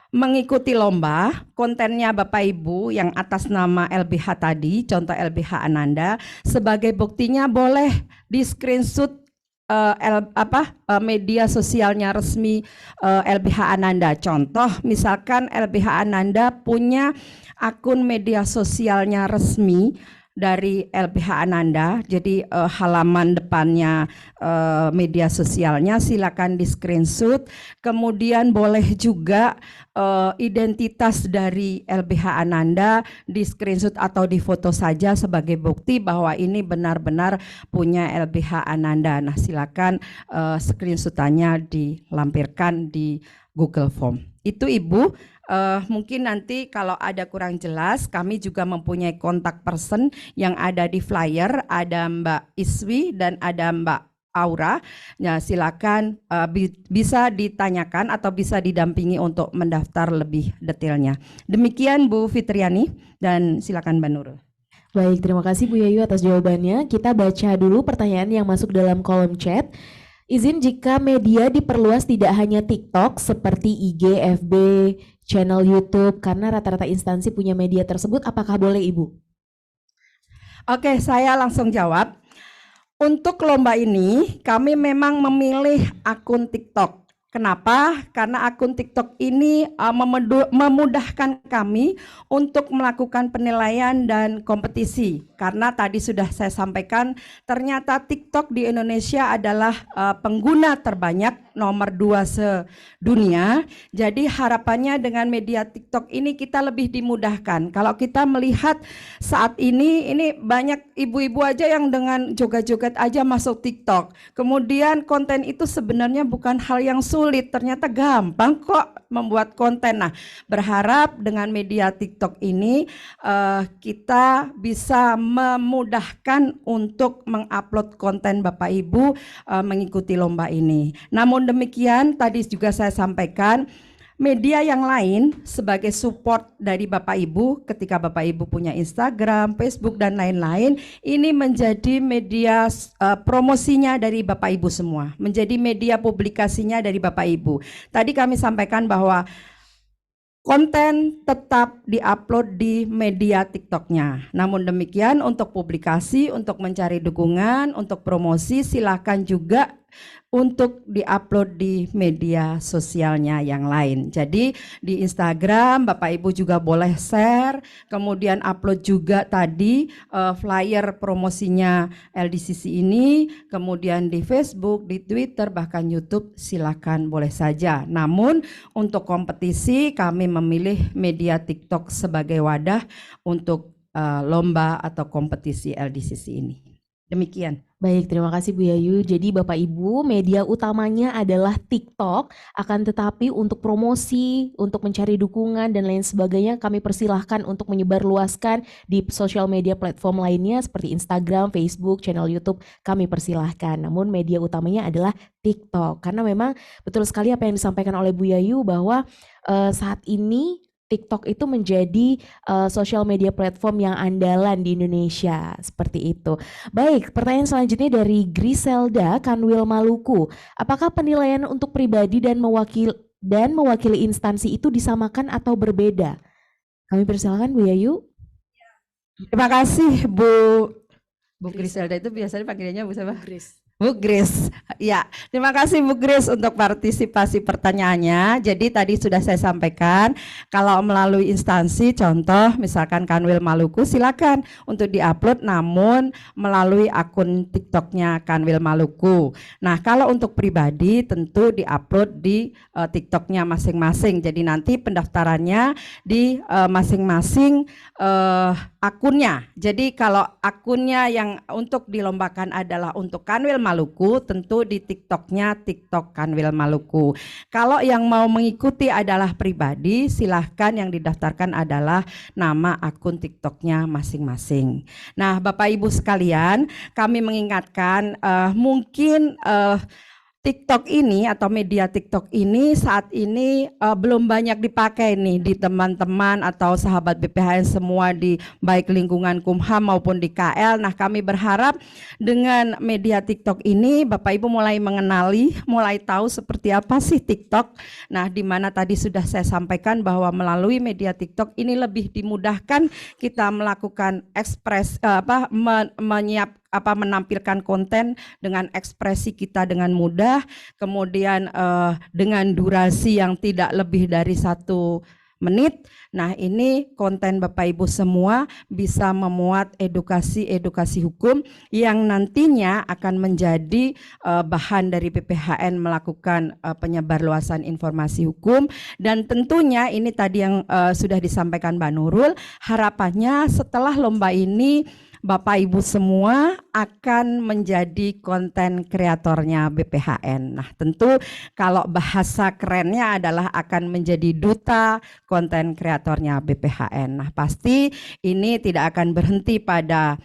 mengikuti lomba, kontennya Bapak Ibu yang atas nama LBH tadi, contoh LBH Ananda, sebagai buktinya boleh di screenshot media sosialnya resmi LBH Ananda. Contoh misalkan LBH Ananda punya akun media sosialnya resmi dari LBH Ananda, jadi halaman depannya media sosialnya silakan di screenshot. Kemudian boleh juga identitas dari LBH Ananda di screenshot atau di foto saja sebagai bukti bahwa ini benar-benar punya LBH Ananda. Nah, silakan screenshotannya dilampirkan di Google Form. Itu Ibu. Mungkin nanti kalau ada kurang jelas, kami juga mempunyai kontak person yang ada di flyer, ada Mbak Iswi dan ada Mbak Aura. Ya, silakan bisa ditanyakan atau bisa didampingi untuk mendaftar lebih detailnya. Demikian Bu Fitriani dan silakan Mbak Nurul. Baik, terima kasih Bu Yayu atas jawabannya. Kita baca dulu pertanyaan yang masuk dalam kolom chat. Izin jika media diperluas tidak hanya TikTok seperti IG, FB, channel YouTube, karena rata-rata instansi punya media tersebut, apakah boleh Ibu? Oke, saya langsung jawab. Untuk lomba ini kami memang memilih akun TikTok. Kenapa? Karena akun TikTok ini memudahkan kami untuk melakukan penilaian dan kompetisi. Karena tadi sudah saya sampaikan, ternyata TikTok di Indonesia adalah pengguna terbanyak nomor 2 sedunia. Jadi harapannya dengan media TikTok ini kita lebih dimudahkan. Kalau kita melihat saat ini banyak ibu-ibu aja yang dengan joget-joget aja masuk TikTok. Kemudian konten itu sebenarnya bukan hal yang sulit, ternyata gampang kok membuat konten. Nah, berharap dengan media TikTok ini kita bisa memudahkan untuk mengupload konten Bapak Ibu mengikuti lomba ini. Namun demikian, tadi juga saya sampaikan, media yang lain sebagai support dari Bapak Ibu ketika Bapak Ibu punya Instagram, Facebook dan lain-lain, ini menjadi media promosinya dari Bapak Ibu semua, menjadi media publikasinya dari Bapak Ibu. Tadi kami sampaikan bahwa konten tetap diupload di media TikToknya. Namun demikian untuk publikasi, untuk mencari dukungan, untuk promosi silakan juga untuk diupload di media sosialnya yang lain. Jadi di Instagram Bapak Ibu juga boleh share, kemudian upload juga tadi flyer promosinya LDCC ini, kemudian di Facebook, di Twitter, bahkan YouTube silakan boleh saja. Namun untuk kompetisi kami memilih media TikTok sebagai wadah untuk lomba atau kompetisi LDCC ini. Demikian. Baik, terima kasih Bu Yayu. Jadi Bapak Ibu, media utamanya adalah TikTok, akan tetapi untuk promosi, untuk mencari dukungan dan lain sebagainya kami persilahkan untuk menyebarluaskan di sosial media platform lainnya seperti Instagram, Facebook, channel YouTube, kami persilahkan. Namun media utamanya adalah TikTok, karena memang betul sekali apa yang disampaikan oleh Bu Yayu bahwa saat ini TikTok itu menjadi sosial media platform yang andalan di Indonesia, seperti itu. Baik, pertanyaan selanjutnya dari Griselda Kanwil Maluku. Apakah penilaian untuk pribadi dan mewakili instansi itu disamakan atau berbeda? Kami persilakan Bu Yayu. Terima kasih Bu Griselda, itu biasanya panggilannya Bu siapa? Bu Grace, ya terima kasih Bu Grace untuk partisipasi pertanyaannya. Jadi tadi sudah saya sampaikan kalau melalui instansi contoh misalkan Kanwil Maluku silakan untuk diupload namun melalui akun TikToknya Kanwil Maluku. Nah kalau untuk pribadi tentu diupload di TikToknya masing-masing. Jadi nanti pendaftarannya di masing-masing akunnya. Jadi kalau akunnya yang untuk dilombakan adalah untuk Kanwil Maluku, tentu di TikToknya TikTok Kanwil Maluku. Kalau yang mau mengikuti adalah pribadi, silahkan yang didaftarkan adalah nama akun TikToknya masing-masing. Nah Bapak Ibu sekalian, kami mengingatkan mungkin TikTok ini atau media TikTok ini saat ini belum banyak dipakai nih di teman-teman atau sahabat BPHN semua di baik lingkungan Kumham maupun di KL. Nah kami berharap dengan media TikTok ini Bapak Ibu mulai mengenali, mulai tahu seperti apa sih TikTok. Nah di mana tadi sudah saya sampaikan bahwa melalui media TikTok ini lebih dimudahkan kita melakukan menampilkan konten dengan ekspresi kita dengan mudah, kemudian dengan durasi yang tidak lebih dari 1 menit. Nah, ini konten Bapak Ibu semua bisa memuat edukasi hukum yang nantinya akan menjadi bahan dari BPHN melakukan penyebarluasan informasi hukum. Dan tentunya ini tadi yang sudah disampaikan Mbak Nurul, harapannya setelah lomba ini Bapak Ibu semua akan menjadi konten kreatornya BPHN. Nah, tentu kalau bahasa kerennya adalah akan menjadi duta konten kreatornya BPHN. Nah, pasti ini tidak akan berhenti pada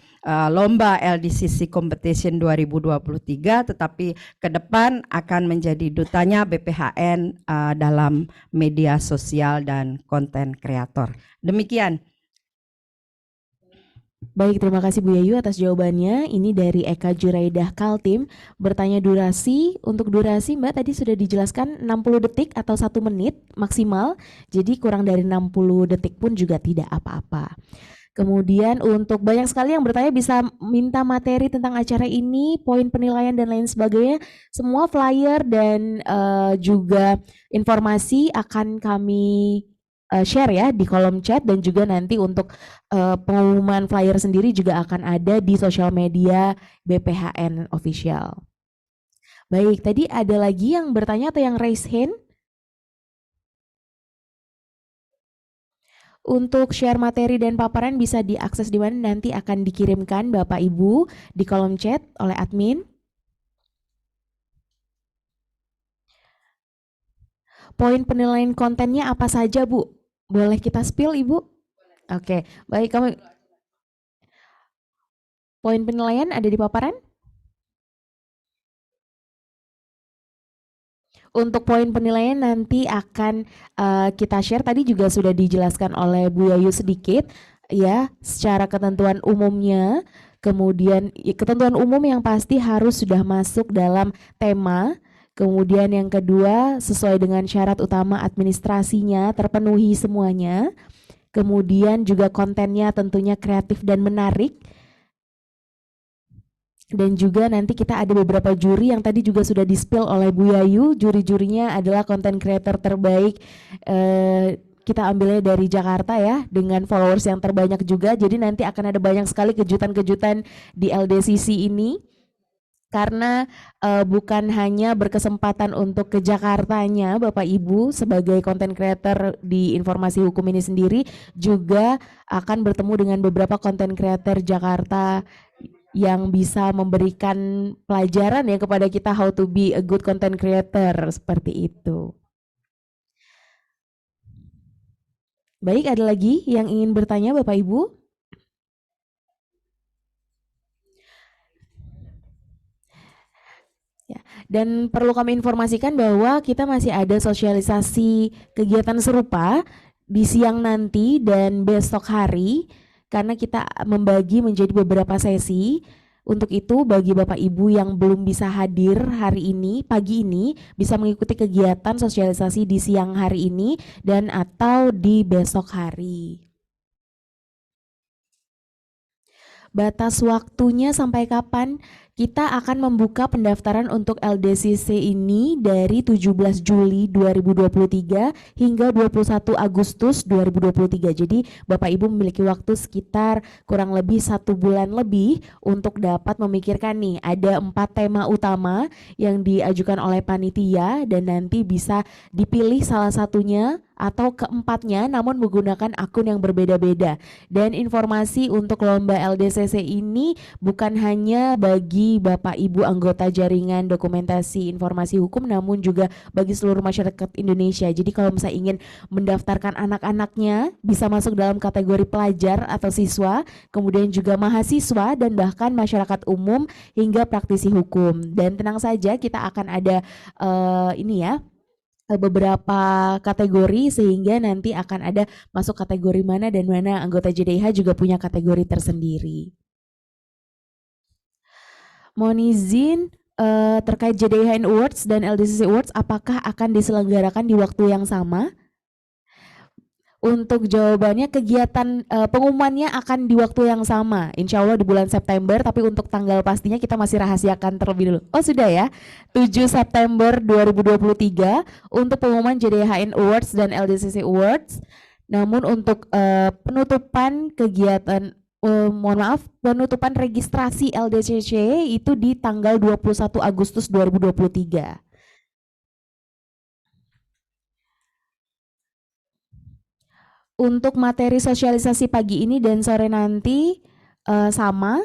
lomba LDCC Competition 2023, tetapi ke depan akan menjadi dutanya BPHN dalam media sosial dan konten kreator. Demikian. Baik, terima kasih Bu Yayu atas jawabannya. Ini dari Eka Juraidah Kaltim, bertanya durasi. Untuk durasi Mbak tadi sudah dijelaskan 60 detik atau 1 menit maksimal, jadi kurang dari 60 detik pun juga tidak apa-apa. Kemudian untuk banyak sekali yang bertanya bisa minta materi tentang acara ini, poin penilaian dan lain sebagainya. Semua flyer dan juga informasi akan kami share ya di kolom chat, dan juga nanti untuk pengumuman flyer sendiri juga akan ada di sosial media BPHN official. Baik, tadi ada lagi yang bertanya atau yang raise hand? Untuk share materi dan paparan bisa diakses di mana, nanti akan dikirimkan Bapak Ibu di kolom chat oleh admin. Poin penilaian kontennya apa saja, Bu? Boleh kita spill, Ibu? Oke, baik, kamu. Poin penilaian ada di paparan? Untuk poin penilaian nanti akan kita share, tadi juga sudah dijelaskan oleh Bu Yayu sedikit ya, secara ketentuan umumnya. Kemudian ketentuan umum yang pasti harus sudah masuk dalam tema. Kemudian yang kedua, sesuai dengan syarat utama administrasinya terpenuhi semuanya. Kemudian juga kontennya tentunya kreatif dan menarik. Dan juga nanti kita ada beberapa juri yang tadi juga sudah di-spill oleh Bu Yayu. Juri-jurinya adalah konten creator terbaik, kita ambilnya dari Jakarta ya, dengan followers yang terbanyak juga. Jadi nanti akan ada banyak sekali kejutan-kejutan di LDCC ini. Karena bukan hanya berkesempatan untuk ke Jakartanya Bapak Ibu sebagai content creator di informasi hukum ini sendiri, juga akan bertemu dengan beberapa content creator Jakarta yang bisa memberikan pelajaran ya kepada kita how to be a good content creator, seperti itu. Baik, ada lagi yang ingin bertanya Bapak Ibu? Ya, dan perlu kami informasikan bahwa kita masih ada sosialisasi kegiatan serupa di siang nanti dan besok hari, karena kita membagi menjadi beberapa sesi. Untuk itu bagi Bapak Ibu yang belum bisa hadir hari ini, pagi ini, bisa mengikuti kegiatan sosialisasi di siang hari ini dan atau di besok hari. Batas waktunya sampai kapan? Kita akan membuka pendaftaran untuk LDCC ini dari 17 Juli 2023 hingga 21 Agustus 2023. Jadi Bapak Ibu memiliki waktu sekitar kurang lebih 1 bulan lebih untuk dapat memikirkan nih. Ada 4 tema utama yang diajukan oleh panitia dan nanti bisa dipilih salah satunya atau keempatnya namun menggunakan akun yang berbeda-beda. Dan informasi untuk lomba LDCC ini bukan hanya bagi Bapak Ibu anggota jaringan dokumentasi informasi hukum namun juga bagi seluruh masyarakat Indonesia. Jadi kalau misalnya ingin mendaftarkan anak-anaknya bisa masuk dalam kategori pelajar atau siswa, kemudian juga mahasiswa dan bahkan masyarakat umum hingga praktisi hukum. Dan tenang saja kita akan ada beberapa kategori sehingga nanti akan ada masuk kategori mana dan mana anggota JDIH juga punya kategori tersendiri. Mohon izin terkait JDIH Awards dan LDCC Awards apakah akan diselenggarakan di waktu yang sama? Untuk jawabannya kegiatan pengumumannya akan di waktu yang sama, insya Allah di bulan September, tapi untuk tanggal pastinya kita masih rahasiakan terlebih dulu. Oh sudah ya, 7 September 2023 untuk pengumuman JDIH Awards dan LDCC Awards. Namun untuk penutupan kegiatan, mohon maaf, penutupan registrasi LDCC itu di tanggal 21 Agustus 2023. Untuk materi sosialisasi pagi ini dan sore nanti sama.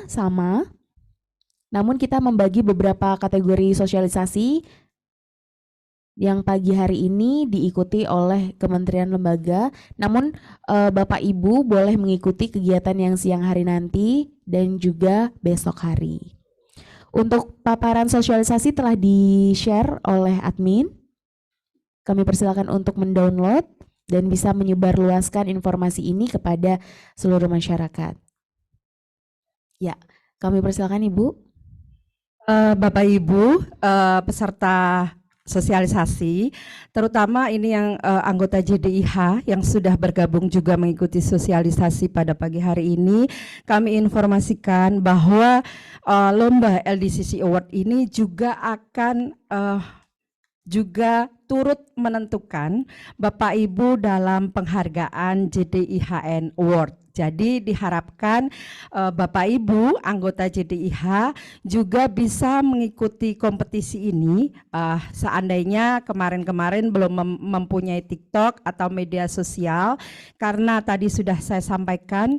Namun kita membagi beberapa kategori sosialisasi yang pagi hari ini diikuti oleh kementerian lembaga. Namun Bapak Ibu boleh mengikuti kegiatan yang siang hari nanti dan juga besok hari. Untuk paparan sosialisasi telah di-share oleh admin. Kami persilakan untuk mendownload dan bisa menyebarluaskan informasi ini kepada seluruh masyarakat. Ya, kami persilakan Ibu. Bapak Ibu peserta sosialisasi, terutama ini yang anggota JDIH yang sudah bergabung juga mengikuti sosialisasi pada pagi hari ini, kami informasikan bahwa lomba LDCC Award ini juga akan juga turut menentukan Bapak Ibu dalam penghargaan JDIHN Award. Jadi diharapkan Bapak Ibu anggota JDIH juga bisa mengikuti kompetisi ini. Seandainya kemarin-kemarin belum mempunyai TikTok atau media sosial, karena tadi sudah saya sampaikan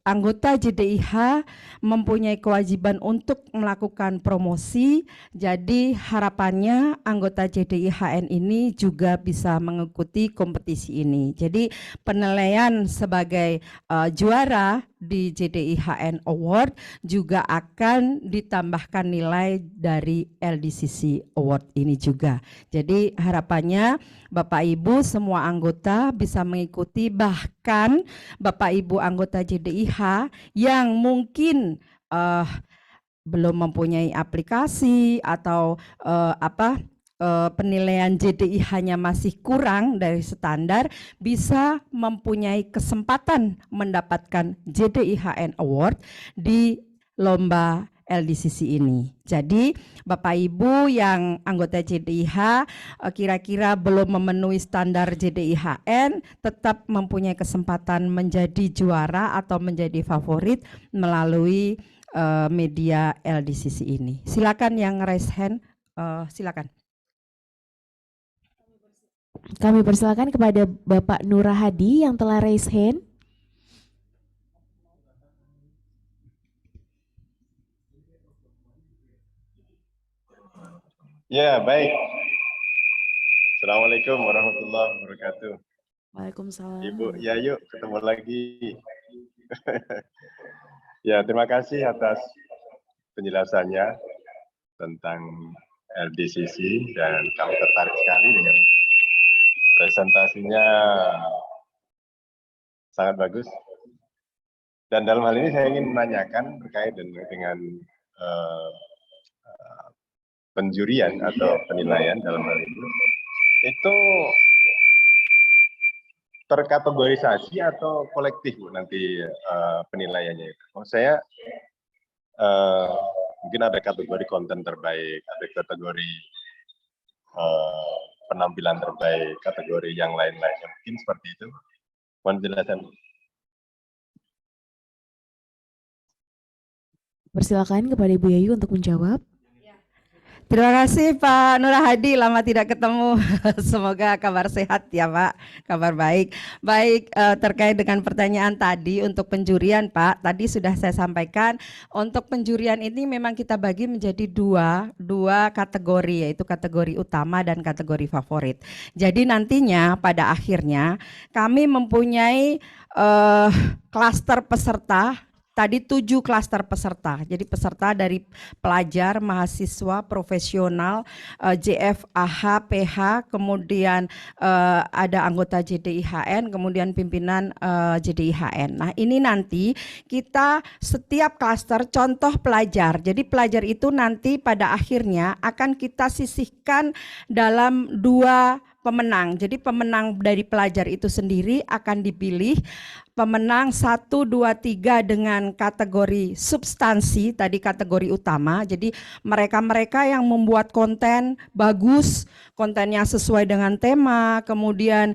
anggota JDIH mempunyai kewajiban untuk melakukan promosi. Jadi harapannya anggota JDIHN ini juga bisa mengikuti kompetisi ini. Jadi penilaian sebagai juara di JDIHN Award juga akan ditambahkan nilai dari LDCC Award ini juga. Jadi harapannya Bapak Ibu semua anggota bisa mengikuti, bahkan Bapak Ibu anggota JDIH yang mungkin belum mempunyai aplikasi atau penilaian JDIH-nya masih kurang dari standar, bisa mempunyai kesempatan mendapatkan JDIHN Award di lomba LDCC ini. Jadi Bapak Ibu yang anggota JDIH kira-kira belum memenuhi standar JDIHN, tetap mempunyai kesempatan menjadi juara atau menjadi favorit melalui media LDCC ini. Silakan yang raise hand, silakan. Kami persilakan kepada Bapak Nur Hadi yang telah raise hand. Ya, baik. Assalamualaikum warahmatullahi wabarakatuh. Waalaikumsalam. Ibu Yayu, ketemu lagi. Ya, terima kasih atas penjelasannya tentang LDCC dan kami tertarik sekali dengan presentasinya, sangat bagus. Dan dalam hal ini saya ingin menanyakan terkait dengan penjurian atau penilaian dalam hal itu terkategorisasi atau kolektif Bu, nanti penilaiannya itu. Saya mungkin ada kategori konten terbaik, ada kategori penampilan terbaik, kategori yang lain-lainnya, mungkin seperti itu. Mohon penjelasan. Persilakan kepada Ibu Yayu untuk menjawab. Terima kasih Pak Nur Hadi, lama tidak ketemu. Semoga kabar sehat ya Pak, kabar baik. Baik, terkait dengan pertanyaan tadi untuk penjurian Pak, tadi sudah saya sampaikan untuk penjurian ini memang kita bagi menjadi dua kategori, yaitu kategori utama dan kategori favorit. Jadi nantinya pada akhirnya kami mempunyai klaster peserta. Tadi 7 klaster peserta, jadi peserta dari pelajar, mahasiswa, profesional, JF, AH, PH, kemudian ada anggota JDIHN, kemudian pimpinan JDIHN. Nah ini nanti kita setiap klaster contoh pelajar, jadi pelajar itu nanti pada akhirnya akan kita sisihkan dalam 2 pemenang. Jadi pemenang dari pelajar itu sendiri akan dipilih pemenang 1, 2, 3 dengan kategori substansi, tadi kategori utama. Jadi mereka-mereka yang membuat konten bagus, kontennya sesuai dengan tema, kemudian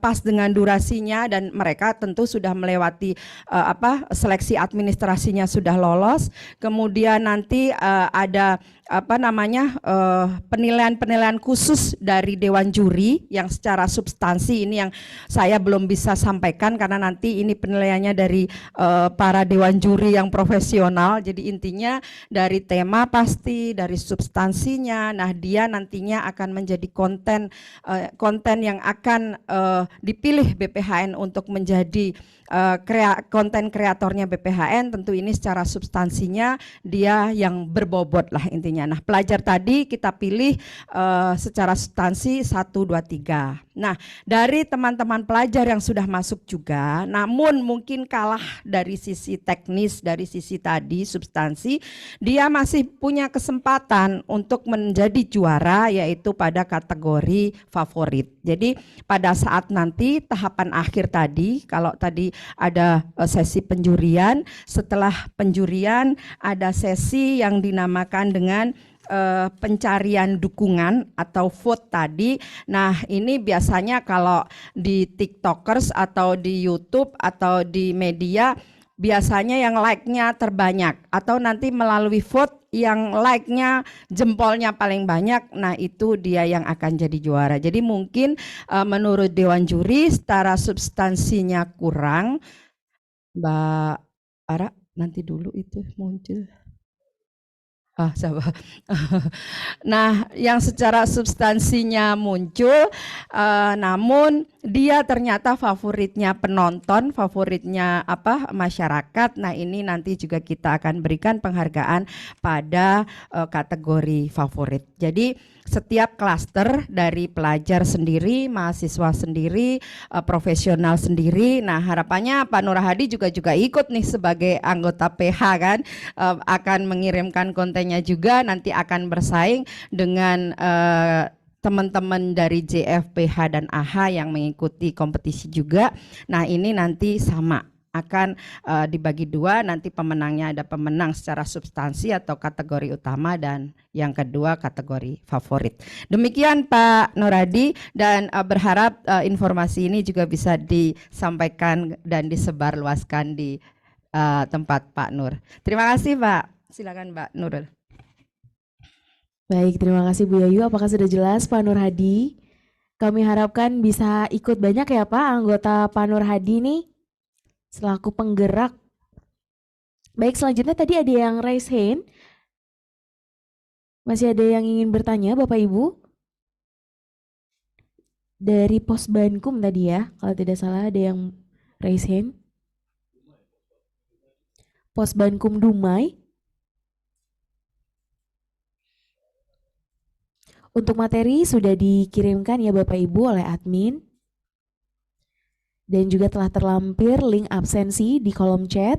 pas dengan durasinya, dan mereka tentu sudah melewati seleksi administrasinya sudah lolos. Kemudian nanti ada penilaian-penilaian khusus dari Dewan Juri yang secara substansi ini yang saya belum bisa sampaikan karena nanti ini penilaiannya dari para Dewan Juri yang profesional. Jadi intinya dari tema pasti, dari substansinya. Nah, dia nantinya akan menjadi konten yang akan dipilih BPHN untuk menjadi konten kreatornya BPHN. Tentu ini secara substansinya dia yang berbobot lah intinya. Nah, pelajar tadi kita pilih secara substansi 1, 2, 3. Nah, dari teman-teman pelajar yang sudah masuk juga, namun mungkin kalah dari sisi teknis, dari sisi tadi substansi, dia masih punya kesempatan untuk menjadi juara, yaitu pada kategori favorit. Jadi pada saat nanti tahapan akhir tadi, kalau tadi ada sesi penjurian, setelah penjurian ada sesi yang dinamakan dengan pencarian dukungan atau vote tadi. Nah, ini biasanya kalau di TikTokers atau di YouTube atau di media biasanya yang like-nya terbanyak, atau nanti melalui vote yang like-nya jempolnya paling banyak, nah itu dia yang akan jadi juara. Jadi mungkin menurut Dewan Juri secara substansinya kurang, Mbak Ara nanti dulu itu muncul. Sabar. Nah, yang secara substansinya muncul, namun dia ternyata favoritnya penonton, favoritnya masyarakat. Nah, ini nanti juga kita akan berikan penghargaan pada kategori favorit. Jadi setiap klaster dari pelajar sendiri, mahasiswa sendiri, profesional sendiri. Nah, harapannya Pak Nur Hadi juga ikut nih sebagai anggota PH kan, akan mengirimkan kontennya juga, nanti akan bersaing dengan teman-teman dari JFPH dan AH yang mengikuti kompetisi juga. Nah, ini nanti sama akan dibagi dua, nanti pemenangnya ada pemenang secara substansi atau kategori utama, dan yang kedua kategori favorit. Demikian Pak Nuradi, dan berharap informasi ini juga bisa disampaikan dan disebarluaskan di tempat Pak Nur. Terima kasih Pak, silakan Mbak Nurul. Baik, terima kasih Bu Yayu. Apakah sudah jelas Pak Nur Hadi? Kami harapkan bisa ikut banyak ya Pak anggota Pak Nur Hadi nih selaku penggerak. Baik, selanjutnya tadi ada yang raise hand. Masih ada yang ingin bertanya Bapak Ibu? Dari Posbankum tadi ya, kalau tidak salah ada yang raise hand. Posbankum Dumai. Untuk materi sudah dikirimkan ya Bapak Ibu oleh admin. Dan juga telah terlampir link absensi di kolom chat.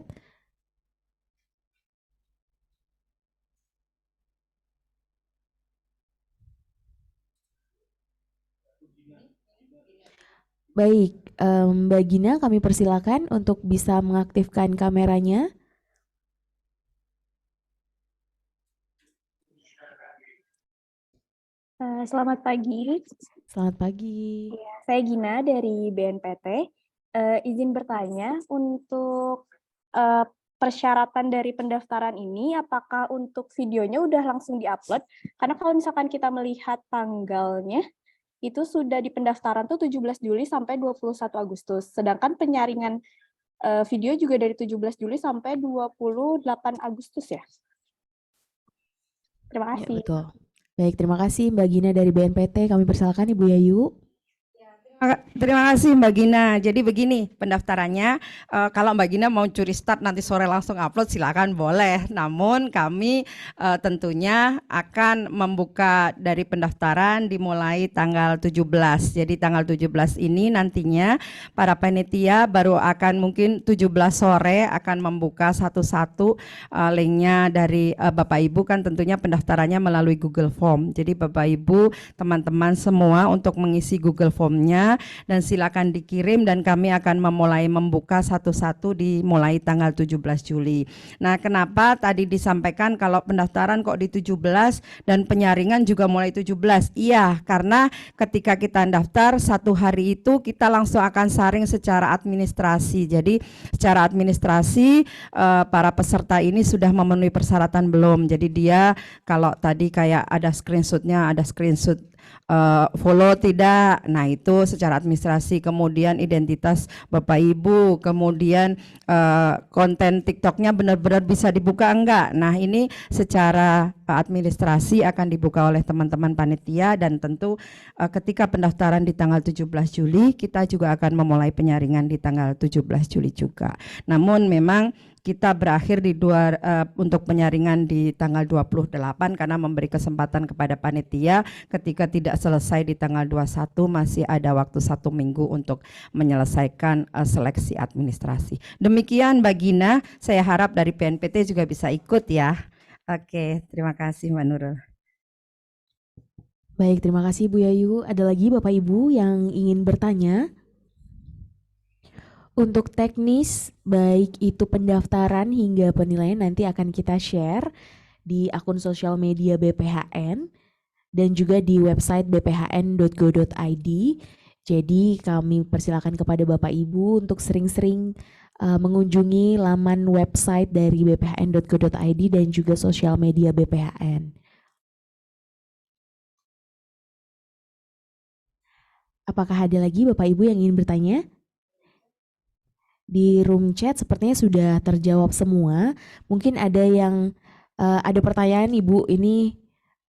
Baik, Mbak Gina kami persilakan untuk bisa mengaktifkan kameranya. Selamat pagi. Selamat pagi. Ya, saya Gina dari BNPT. Izin bertanya, untuk persyaratan dari pendaftaran ini, apakah untuk videonya udah langsung diupload? Karena kalau misalkan kita melihat tanggalnya, itu sudah di pendaftaran tuh 17 Juli sampai 21 Agustus. Sedangkan penyaringan video juga dari 17 Juli sampai 28 Agustus ya. Terima kasih. Ya, betul. Baik, terima kasih Mbak Gina dari BNPT. Kami persilakan Ibu Yayu. Terima kasih Mbak Gina. Jadi begini pendaftarannya, kalau Mbak Gina mau curi start nanti sore langsung upload silakan boleh. Namun kami tentunya akan membuka dari pendaftaran dimulai tanggal 17. Jadi tanggal 17 ini nantinya para panitia baru akan mungkin 17 sore akan membuka satu-satu linknya dari Bapak Ibu, kan tentunya pendaftarannya melalui Google Form. Jadi Bapak Ibu teman-teman semua untuk mengisi Google Formnya semuanya dan silakan dikirim dan kami akan memulai membuka satu-satu dimulai tanggal 17 Juli. Nah, kenapa tadi disampaikan kalau pendaftaran kok di 17 dan penyaringan juga mulai 17? Iya, karena ketika kita daftar satu hari itu kita langsung akan saring secara administrasi. Jadi secara administrasi para peserta ini sudah memenuhi persyaratan belum. Jadi dia kalau tadi kayak ada screenshotnya, ada screenshot follow tidak, nah itu secara administrasi. Kemudian identitas Bapak Ibu, kemudian konten TikToknya benar-benar bisa dibuka enggak. Nah ini secara administrasi akan dibuka oleh teman-teman panitia dan tentu ketika pendaftaran di tanggal 17 Juli kita juga akan memulai penyaringan di tanggal 17 Juli juga. Namun memang kita berakhir untuk penyaringan di tanggal 28 karena memberi kesempatan kepada panitia ketika tidak selesai di tanggal 21 masih ada waktu 1 minggu untuk menyelesaikan seleksi administrasi. Demikian Mbak Gina, saya harap dari BNPT juga bisa ikut ya. Oke, terima kasih Mbak Nurul. Baik, terima kasih Bu Yayu. Ada lagi Bapak Ibu yang ingin bertanya? Untuk teknis, baik itu pendaftaran hingga penilaian nanti akan kita share di akun sosial media BPHN dan juga di website bphn.go.id. Jadi kami persilakan kepada Bapak Ibu untuk sering-sering mengunjungi laman website dari bphn.go.id dan juga sosial media BPHN. Apakah ada lagi Bapak Ibu yang ingin bertanya? Di room chat sepertinya sudah terjawab semua. Mungkin ada yang ada pertanyaan Ibu ini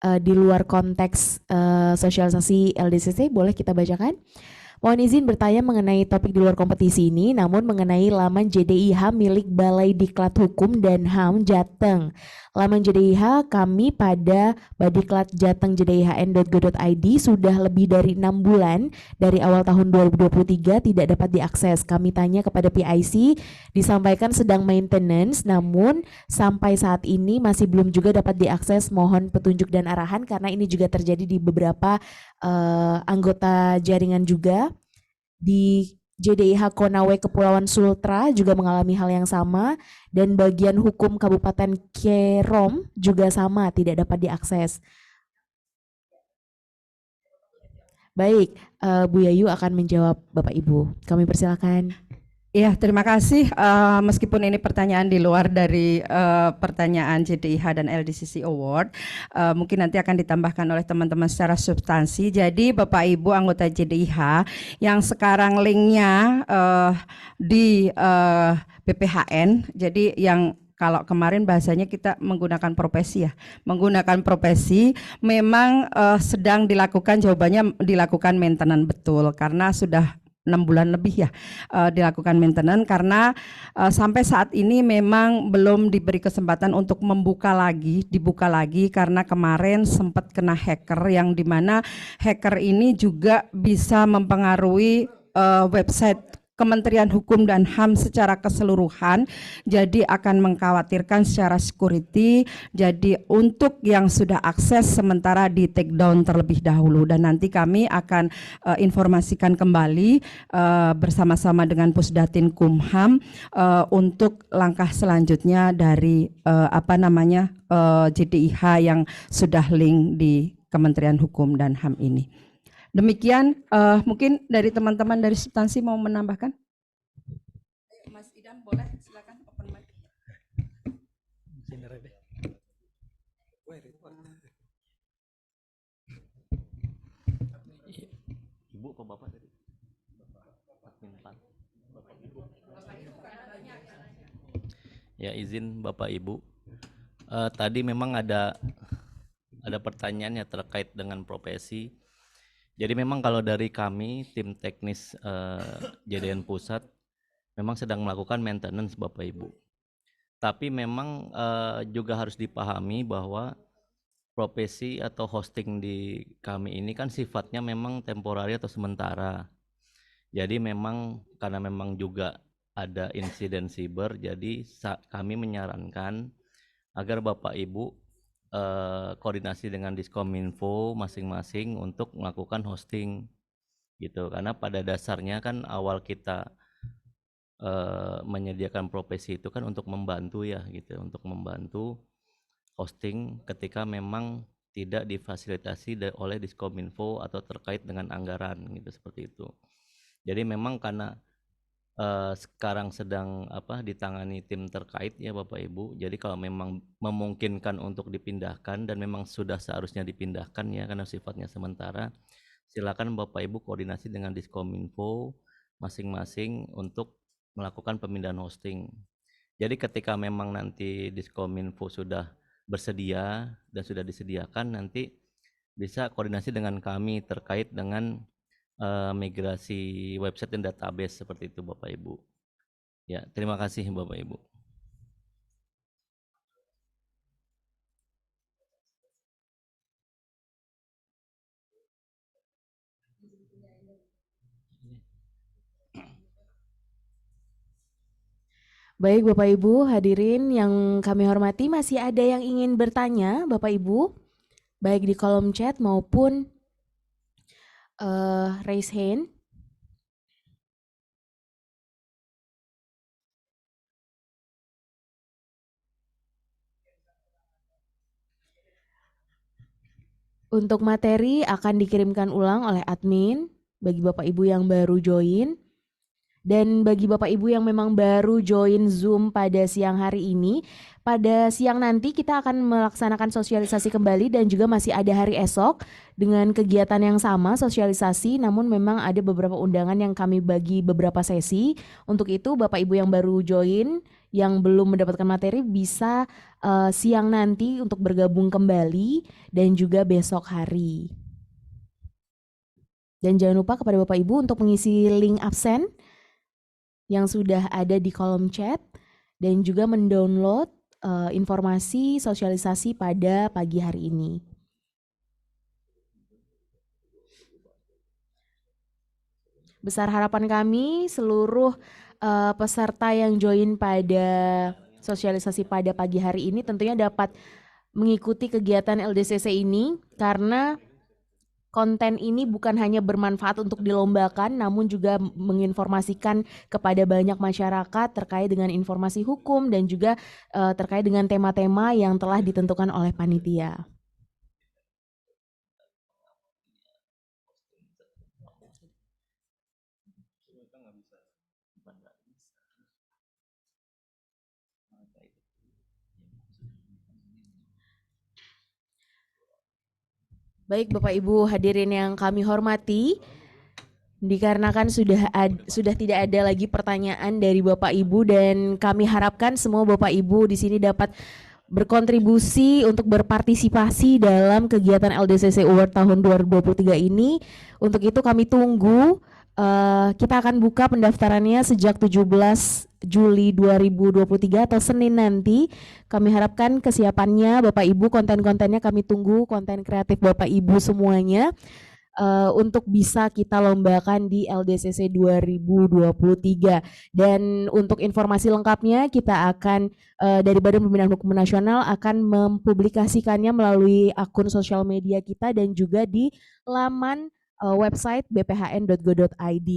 di luar konteks sosialisasi LDCC, boleh kita bacakan? Mohon izin bertanya mengenai topik di luar kompetisi ini, namun mengenai laman JDIH milik Balai Diklat Hukum dan HAM Jateng. Laman JDIH kami pada Badiklat Jateng jdihn.go.id sudah lebih dari 6 bulan dari awal tahun 2023 tidak dapat diakses. Kami tanya kepada PIC, disampaikan sedang maintenance, namun sampai saat ini masih belum juga dapat diakses. Mohon petunjuk dan arahan karena ini juga terjadi di beberapa anggota jaringan juga. Di JDIH Konawe Kepulauan Sultra juga mengalami hal yang sama dan bagian hukum Kabupaten Kerom juga sama, tidak dapat diakses. Baik, Bu Yayu akan menjawab Bapak Ibu. Kami persilakan. Ya, terima kasih. Meskipun ini pertanyaan di luar dari pertanyaan JDIH dan LDCC Award, mungkin nanti akan ditambahkan oleh teman-teman secara substansi. Jadi Bapak Ibu anggota JDIH yang sekarang linknya di BPHN, jadi yang kalau kemarin bahasanya kita menggunakan profesi ya, menggunakan profesi memang sedang dilakukan, jawabannya dilakukan maintenance betul karena sudah 6 bulan lebih ya dilakukan maintenance karena sampai saat ini memang belum diberi kesempatan untuk dibuka lagi karena kemarin sempat kena hacker yang dimana hacker ini juga bisa mempengaruhi website Kementerian Hukum dan HAM secara keseluruhan, jadi akan mengkhawatirkan secara security. Jadi untuk yang sudah akses sementara di take down terlebih dahulu dan nanti kami akan informasikan kembali bersama-sama dengan Pusdatin Kumham untuk langkah selanjutnya dari JDIH yang sudah link di Kementerian Hukum dan HAM ini. Demikian, mungkin dari teman-teman dari substansi mau menambahkan? Mas Idam boleh, silakan open mic. Ibu apa Bapak tadi? Ya, izin Bapak Ibu. Tadi memang ada pertanyaan yang terkait dengan profesi. Jadi memang kalau dari kami tim teknis JDN Pusat memang sedang melakukan maintenance Bapak Ibu. Tapi memang juga harus dipahami bahwa profesi atau hosting di kami ini kan sifatnya memang temporary atau sementara. Jadi memang karena memang juga ada insiden siber, jadi kami menyarankan agar Bapak Ibu koordinasi dengan Diskominfo masing-masing untuk melakukan hosting. gitu. Karena pada dasarnya kan awal kita menyediakan profesi itu kan untuk membantu ya gitu, untuk membantu hosting ketika memang tidak difasilitasi oleh Diskominfo atau terkait dengan anggaran gitu, seperti itu. Jadi memang karena sekarang sedang ditangani tim terkait ya Bapak Ibu. Jadi kalau memang memungkinkan untuk dipindahkan dan memang sudah seharusnya dipindahkan ya karena sifatnya sementara, silakan Bapak Ibu koordinasi dengan Diskominfo masing-masing untuk melakukan pemindahan hosting. Jadi ketika memang nanti Diskominfo sudah bersedia dan sudah disediakan, nanti bisa koordinasi dengan kami terkait dengan migrasi website dan database seperti itu Bapak Ibu. Ya, terima kasih Bapak Ibu. Baik Bapak Ibu hadirin yang kami hormati, masih ada yang ingin bertanya Bapak Ibu? Baik di kolom chat maupun raise hand. Untuk materi akan dikirimkan ulang oleh admin bagi Bapak Ibu yang baru join. Dan bagi Bapak Ibu yang memang baru join Zoom pada siang hari ini, pada siang nanti kita akan melaksanakan sosialisasi kembali dan juga masih ada hari esok dengan kegiatan yang sama sosialisasi, namun memang ada beberapa undangan yang kami bagi beberapa sesi. Untuk itu Bapak Ibu yang baru join, yang belum mendapatkan materi bisa siang nanti untuk bergabung kembali dan juga besok hari. Dan jangan lupa kepada Bapak Ibu untuk mengisi link absen yang sudah ada di kolom chat dan juga mendownload informasi sosialisasi pada pagi hari ini. Besar harapan kami seluruh peserta yang join pada sosialisasi pada pagi hari ini tentunya dapat mengikuti kegiatan LDCC ini, karena konten ini bukan hanya bermanfaat untuk dilombakan, namun juga menginformasikan kepada banyak masyarakat terkait dengan informasi hukum dan juga terkait dengan tema-tema yang telah ditentukan oleh panitia. Baik Bapak Ibu hadirin yang kami hormati, dikarenakan sudah tidak ada lagi pertanyaan dari Bapak Ibu dan kami harapkan semua Bapak Ibu di sini dapat berkontribusi untuk berpartisipasi dalam kegiatan LDCC Award tahun 2023 ini. Untuk itu kami tunggu, kita akan buka pendaftarannya sejak 17 Juli 2023 atau Senin nanti. Kami harapkan kesiapannya Bapak Ibu, konten-kontennya kami tunggu, konten kreatif Bapak Ibu semuanya untuk bisa kita lombakan di LDCC 2023. Dan untuk informasi lengkapnya kita akan dari Badan Pembinaan Hukum Nasional akan mempublikasikannya melalui akun sosial media kita dan juga di laman website bphn.go.id.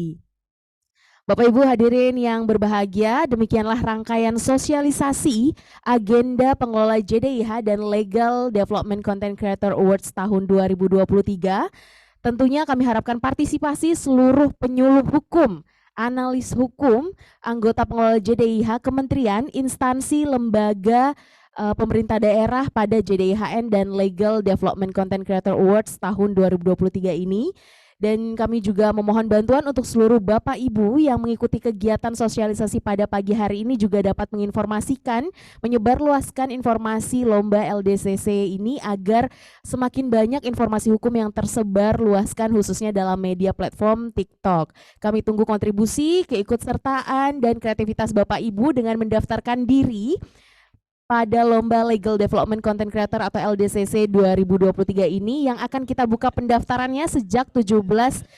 Bapak Ibu hadirin yang berbahagia, demikianlah rangkaian sosialisasi agenda pengelola JDIH dan Legal Development Content Creator Awards tahun 2023. Tentunya kami harapkan partisipasi seluruh penyuluh hukum, analis hukum, anggota pengelola JDIH, kementerian, instansi, lembaga, pemerintah daerah pada JDIHN dan Legal Development Content Creator Awards tahun 2023 ini. Dan kami juga memohon bantuan untuk seluruh Bapak Ibu yang mengikuti kegiatan sosialisasi pada pagi hari ini juga dapat menginformasikan, menyebarluaskan informasi lomba LDCC ini agar semakin banyak informasi hukum yang tersebar luaskan khususnya dalam media platform TikTok. Kami tunggu kontribusi, keikutsertaan dan kreativitas Bapak Ibu dengan mendaftarkan diri pada Lomba Legal Development Content Creator atau LDCC 2023 ini yang akan kita buka pendaftarannya sejak 17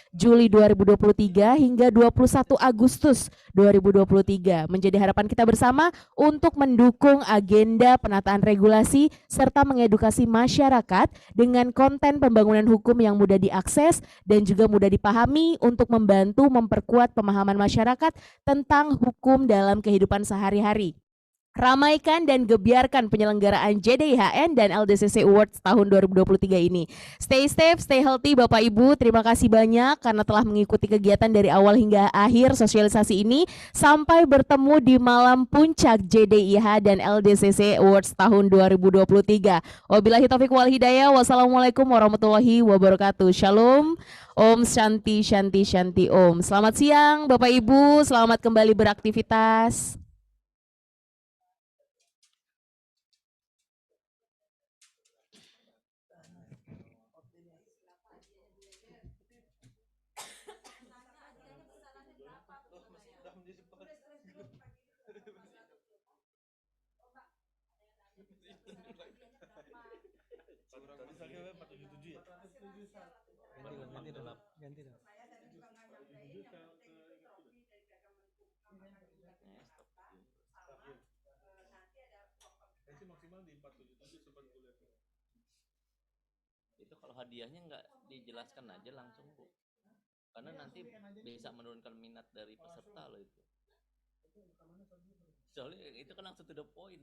Juli 2023 hingga 21 Agustus 2023. Menjadi harapan kita bersama untuk mendukung agenda penataan regulasi serta mengedukasi masyarakat dengan konten pembangunan hukum yang mudah diakses dan juga mudah dipahami untuk membantu memperkuat pemahaman masyarakat tentang hukum dalam kehidupan sehari-hari. Ramaikan dan gebiarkan penyelenggaraan JDIHN dan LDCC Awards tahun 2023 ini. Stay safe, stay healthy Bapak Ibu. Terima kasih banyak karena telah mengikuti kegiatan dari awal hingga akhir sosialisasi ini. Sampai bertemu di malam puncak JDIH dan LDCC Awards tahun 2023. Wabillahi taufiq wal hidayah. Wassalamualaikum warahmatullahi wabarakatuh. Shalom. Om Shanti Shanti Shanti Om. Selamat siang Bapak Ibu. Selamat kembali beraktivitas. Itu kalau hadiahnya nggak dijelaskan aja langsung Bu, karena nanti bisa menurunkan minat dari peserta loh itu. Soalnya itu kan langsung to the point loh.